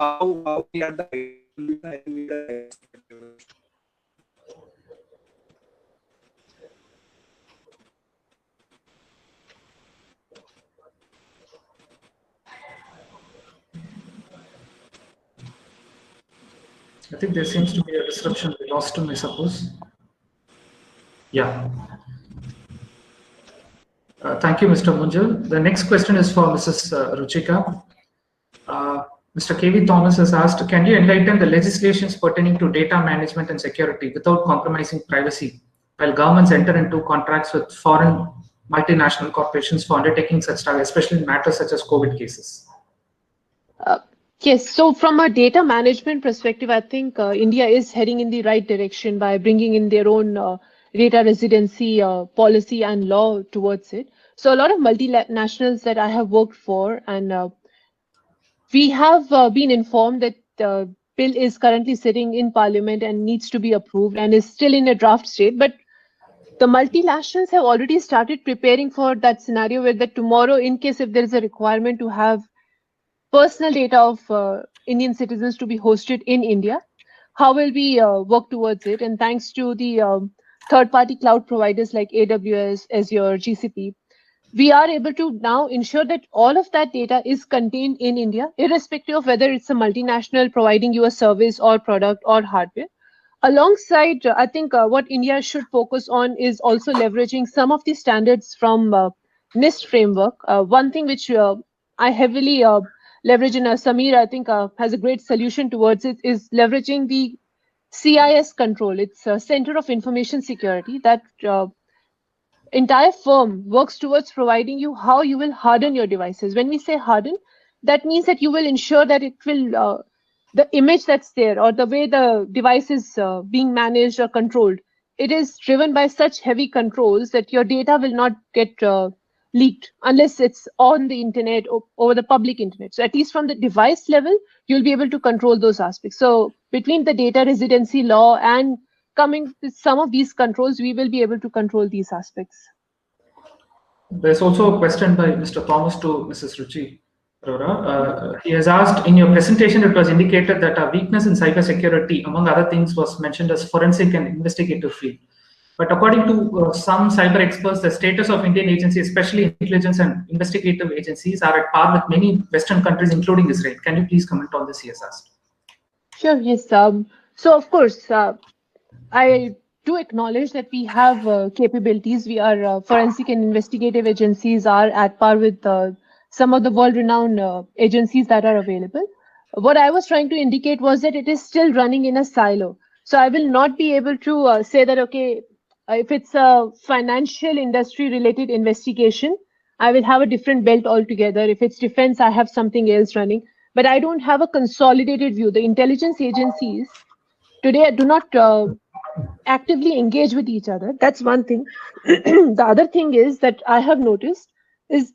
how we are the I think there seems to be a disruption. We lost him, I suppose. Yeah. Thank you, Mr. Munjal. The next question is for Mrs. Ruchika. Mr. KV Thomas has asked, can you enlighten the legislations pertaining to data management and security without compromising privacy while governments enter into contracts with foreign multinational corporations for undertaking such tasks, especially in matters such as COVID cases? Yes, so from a data management perspective, I think India is heading in the right direction by bringing in their own data residency policy and law towards it. So a lot of multinationals that I have worked for, and we have been informed that the bill is currently sitting in Parliament and needs to be approved and is still in a draft state. But the multinationals have already started preparing for that scenario where that tomorrow, in case if there is a requirement to have personal data of Indian citizens to be hosted in India, how will we work towards it? And thanks to the third-party cloud providers like AWS, Azure, GCP, we are able to now ensure that all of that data is contained in India, irrespective of whether it's a multinational providing you a service or product or hardware. Alongside, I think what India should focus on is also leveraging some of the standards from NIST framework. One thing which I heavily leverage in Samir, I think has a great solution towards it, is leveraging the CIS control. It's a Center of Information Security that entire firm works towards providing you how you will harden your devices. When we say harden, that means that you will ensure that it will, the image that's there or the way the device is being managed or controlled, it is driven by such heavy controls that your data will not get leaked unless it's on the internet or over the public internet. So at least from the device level, you'll be able to control those aspects. So between the data residency law and coming with some of these controls, we will be able to control these aspects. There's also a question by Mr. Thomas to Mrs. Ruchi. Arora. He has asked, in your presentation, it was indicated that our weakness in cybersecurity, among other things, was mentioned as forensic and investigative field. But according to some cyber experts, the status of Indian agencies, especially intelligence and investigative agencies, are at par with many Western countries, including Israel. Can you please comment on this? He has asked. Sure, yes. So, of course, I do acknowledge that we have capabilities. We are forensic and investigative agencies are at par with some of the world-renowned agencies that are available. What I was trying to indicate was that it is still running in a silo. So I will not be able to say that, okay, if it's a financial industry-related investigation, I will have a different belt altogether. If it's defense, I have something else running. But I don't have a consolidated view. The intelligence agencies today do not actively engage with each other. That's one thing. The other thing is that I have noticed is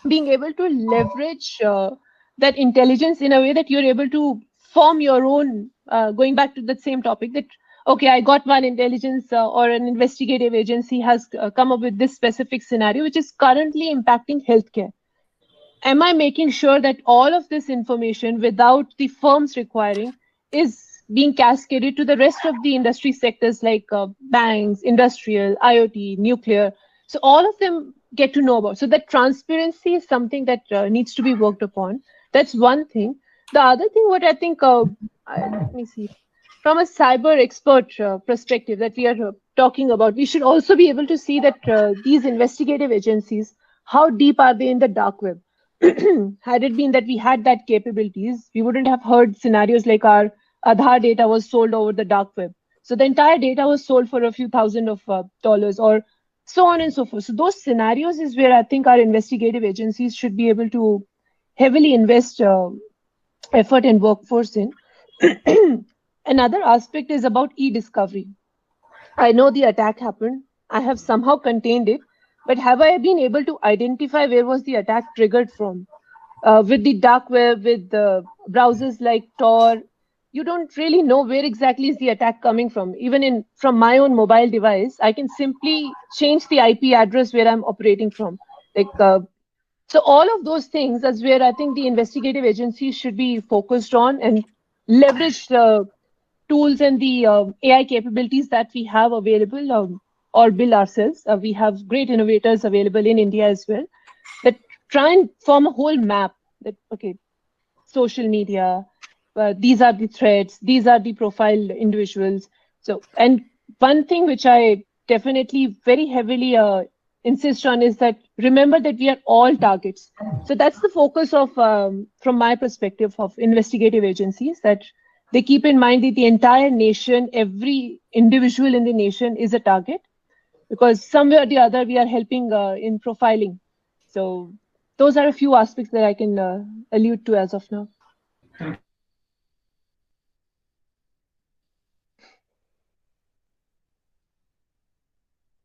being able to leverage that intelligence in a way that you're able to form your own, going back to that same topic, that, okay, I got one intelligence or an investigative agency has come up with this specific scenario, which is currently impacting healthcare. Am I making sure that all of this information, without the firms requiring, is being cascaded to the rest of the industry sectors like banks, industrial, IoT, nuclear? So all of them get to know about. So that transparency is something that needs to be worked upon. That's one thing. The other thing, what I think, let me see, from a cyber expert perspective that we are talking about, we should also be able to see that these investigative agencies, how deep are they in the dark web? Had it been that we had that capabilities, we wouldn't have heard scenarios like our Aadhaar data was sold over the dark web. So the entire data was sold for a few thousand of dollars, or so on and so forth. So those scenarios is where I think our investigative agencies should be able to heavily invest effort and workforce in. Another aspect is about e-discovery. I know the attack happened. I have somehow contained it, but have I been able to identify where was the attack triggered from? With the dark web, with browsers like Tor, you don't really know where exactly is the attack coming from. Even from my own mobile device, I can simply change the IP address where I'm operating from. So all of those things is where I think the investigative agencies should be focused on and leverage the tools and the AI capabilities that we have available, or build ourselves. We have great innovators available in India as well, that try and form a whole map that, okay, social media, these are the threats, these are the profiled individuals. So, and one thing which I definitely very heavily insist on is that remember that we are all targets. So that's the focus of, from my perspective, of investigative agencies, that they keep in mind that the entire nation, every individual in the nation is a target, because somewhere or the other we are helping in profiling. So those are a few aspects that I can allude to as of now.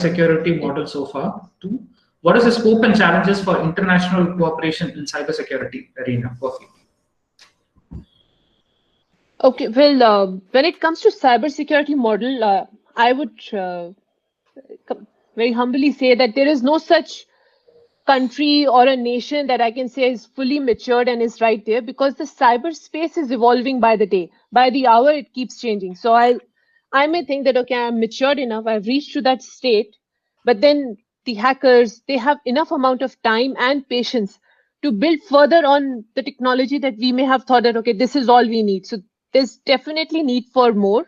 Security model so far. Two, what is the scope and challenges for international cooperation in cybersecurity arena? Perfect. Okay, well, when it comes to cybersecurity model, I would very humbly say that there is no such country or a nation that I can say is fully matured and is right there, because the cyberspace is evolving by the day. By the hour, it keeps changing. So I may think that, okay, I'm matured enough, I've reached to that state, but then the hackers, they have enough amount of time and patience to build further on the technology that we may have thought that, okay, this is all we need. So there's definitely need for more.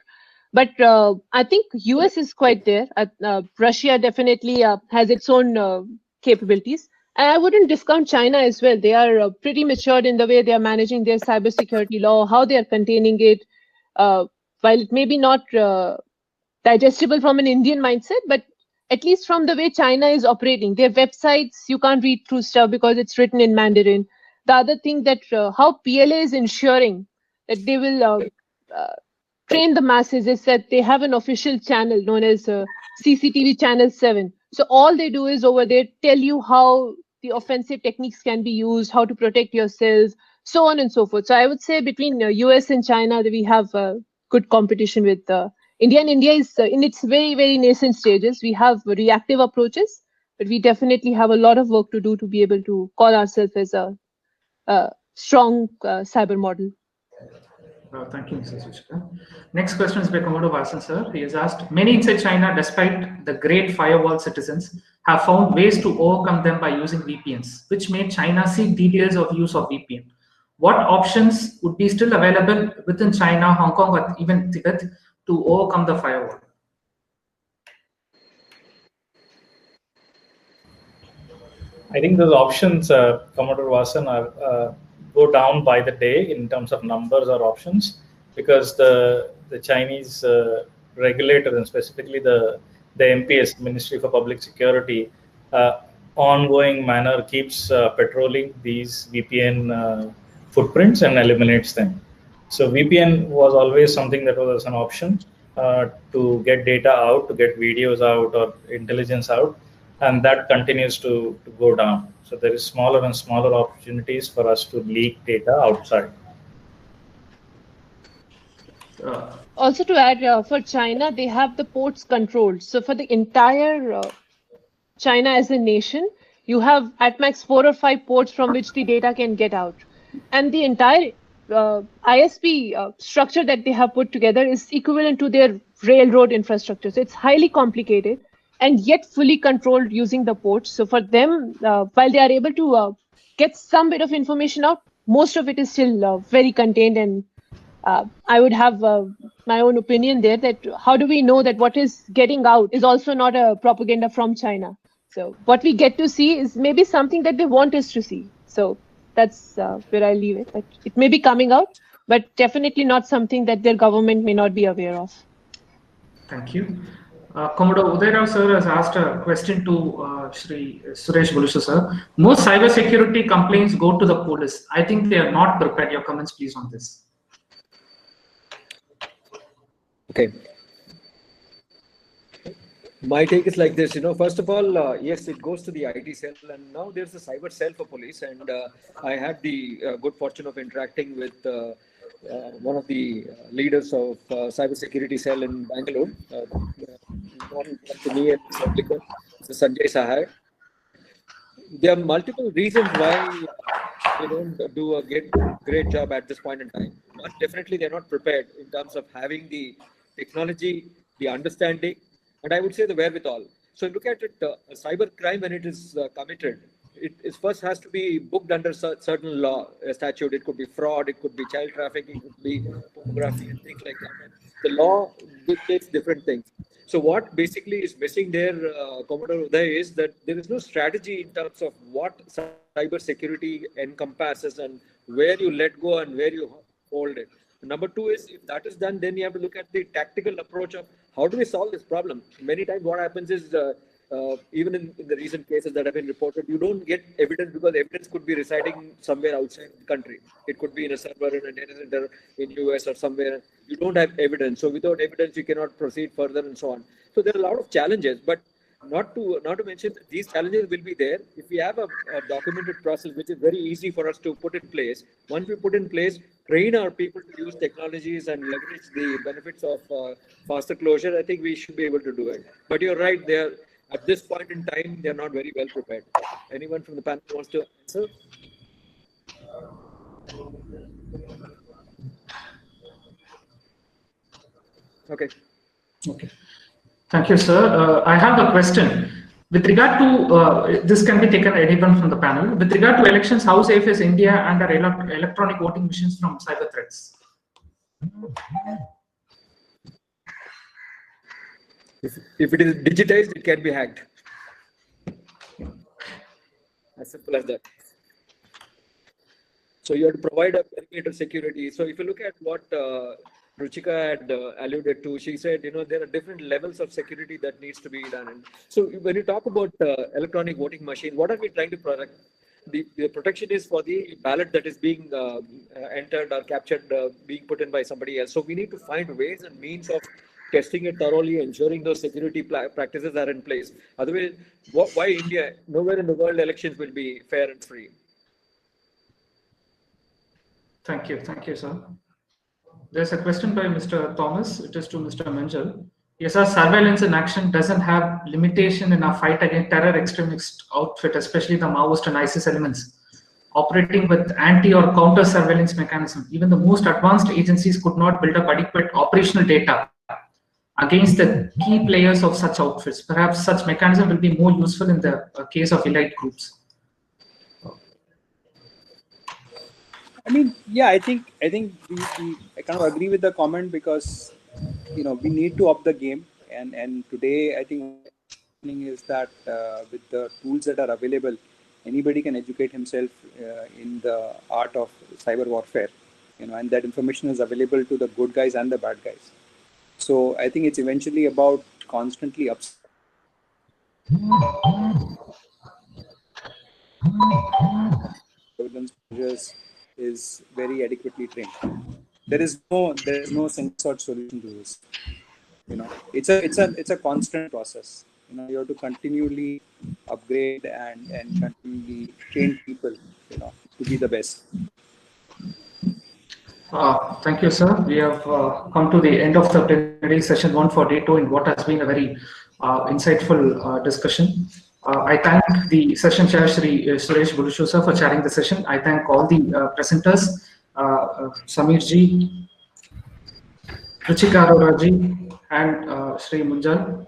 But I think US is quite there. Russia definitely has its own capabilities. And I wouldn't discount China as well. They are pretty matured in the way they are managing their cybersecurity law, how they are containing it. While it may be not digestible from an Indian mindset, but at least from the way China is operating. Their websites, you can't read through stuff because it's written in Mandarin. The other thing that how PLA is ensuring that they will train the masses is that they have an official channel known as CCTV Channel 7. So all they do is over there tell you how the offensive techniques can be used, how to protect yourselves, so on and so forth. So I would say between US and China, that we have good competition with India. And India is in its very, very nascent stages. We have reactive approaches, but we definitely have a lot of work to do to be able to call ourselves as a strong cyber model. Thank you, Mrs. Ruchika. Next question is by Commodore Vasan, sir. He has asked, many inside China, despite the great firewall citizens, have found ways to overcome them by using VPNs, which made China seek details of use of VPN. What options would be still available within China, Hong Kong, or even Tibet to overcome the firewall? I think those options, Commodore Vasan, are go down by the day in terms of numbers or options, because the Chinese regulator, and specifically the MPS, Ministry for Public Security, ongoing manner keeps patrolling these VPN footprints and eliminates them. So VPN was always something that was an option to get data out, to get videos out or intelligence out, and that continues to go down. So there is smaller and smaller opportunities for us to leak data outside. Also to add, for China, they have the ports controlled. So for the entire China as a nation, you have at max 4 or 5 ports from which the data can get out. And the entire ISP structure that they have put together is equivalent to their railroad infrastructure. So it's highly complicated and yet fully controlled using the ports. So for them, while they are able to get some bit of information out, most of it is still very contained. And I would have my own opinion there, that how do we know that what is getting out is also not a propaganda from China? So what we get to see is maybe something that they want us to see. So that's where I leave it. It may be coming out, but definitely not something that their government may not be aware of. Thank you. Commodore Udairao sir has asked a question to Shri Suresh Bulusu sir. Most cybersecurity complaints go to the police. I think they are not prepared. Your comments, please, on this. Okay. My take is like this, first of all, yes, it goes to the IT cell, and now there's a cyber cell for police. And I had the good fortune of interacting with one of the leaders of cybersecurity cell in Bangalore, one to me and Heblikar, Sanjay Sahai. There are multiple reasons why they don't do a great job at this point in time. But definitely, they're not prepared in terms of having the technology, the understanding, and I would say the wherewithal. So look at it, a cyber crime when it is committed, it first has to be booked under certain law, statute. It could be fraud, it could be child trafficking, it could be pornography and things like that. And the law dictates different things. So what basically is missing there, Commodore Uday, is that there is no strategy in terms of what cyber security encompasses and where you let go and where you hold it. Number two is, if that is done, then you have to look at the tactical approach of how do we solve this problem. Many times what happens is, even in the recent cases that have been reported, you don't get evidence because evidence could be residing somewhere outside the country. It could be in a server in a data center in US or somewhere. You don't have evidence. So without evidence, you cannot proceed further and so on. So there are a lot of challenges, but not to mention that these challenges will be there if we have a documented process, which is very easy for us to put in place. Once we put in place, train our people to use technologies and leverage the benefits of faster closure, I think we should be able to do it. But you're right, they're at this point in time, they're not very well prepared. Anyone from the panel wants to answer? Okay. Thank you, sir. I have a question. With regard to, this can be taken anyone from the panel. With regard to elections, how safe is India and our electronic voting machines from cyber threats? If it is digitized, it can be hacked. As simple as that. So you have to provide a perimeter security. So if you look at what Ruchika had alluded to, she said, there are different levels of security that needs to be done. And so when you talk about electronic voting machine, what are we trying to protect? The protection is for the ballot that is being entered or captured, being put in by somebody else. So we need to find ways and means of testing it thoroughly, ensuring those security practices are in place. Otherwise, why India? Nowhere in the world elections will be fair and free. Thank you, sir. There's a question by Mr. Thomas. It is to Mr. Munjal. Yes, our surveillance in action doesn't have limitation in our fight against terror extremist outfit, especially the Maoist and ISIS elements. Operating with anti or counter surveillance mechanism, even the most advanced agencies could not build up adequate operational data against the key players of such outfits. Perhaps such mechanism will be more useful in the case of elite groups. I mean, yeah, I think I kind of agree with the comment, because we need to up the game, and today I think is that with the tools that are available, anybody can educate himself in the art of cyber warfare, and that information is available to the good guys and the bad guys. So I think it's eventually about constantly ups. Surveillance measures is very adequately trained. There is no single solution to this. It's a constant process. You have to continually upgrade and continually train people, to be the best. Thank you, sir. We have come to the end of the plenary session 1 for day 2 in what has been a very insightful discussion. I thank the session chair, Shri Suresh Bulusu, sir, for chairing the session. I thank all the presenters, Samir ji, Ruchika, Arora ji, and Shri Munjal.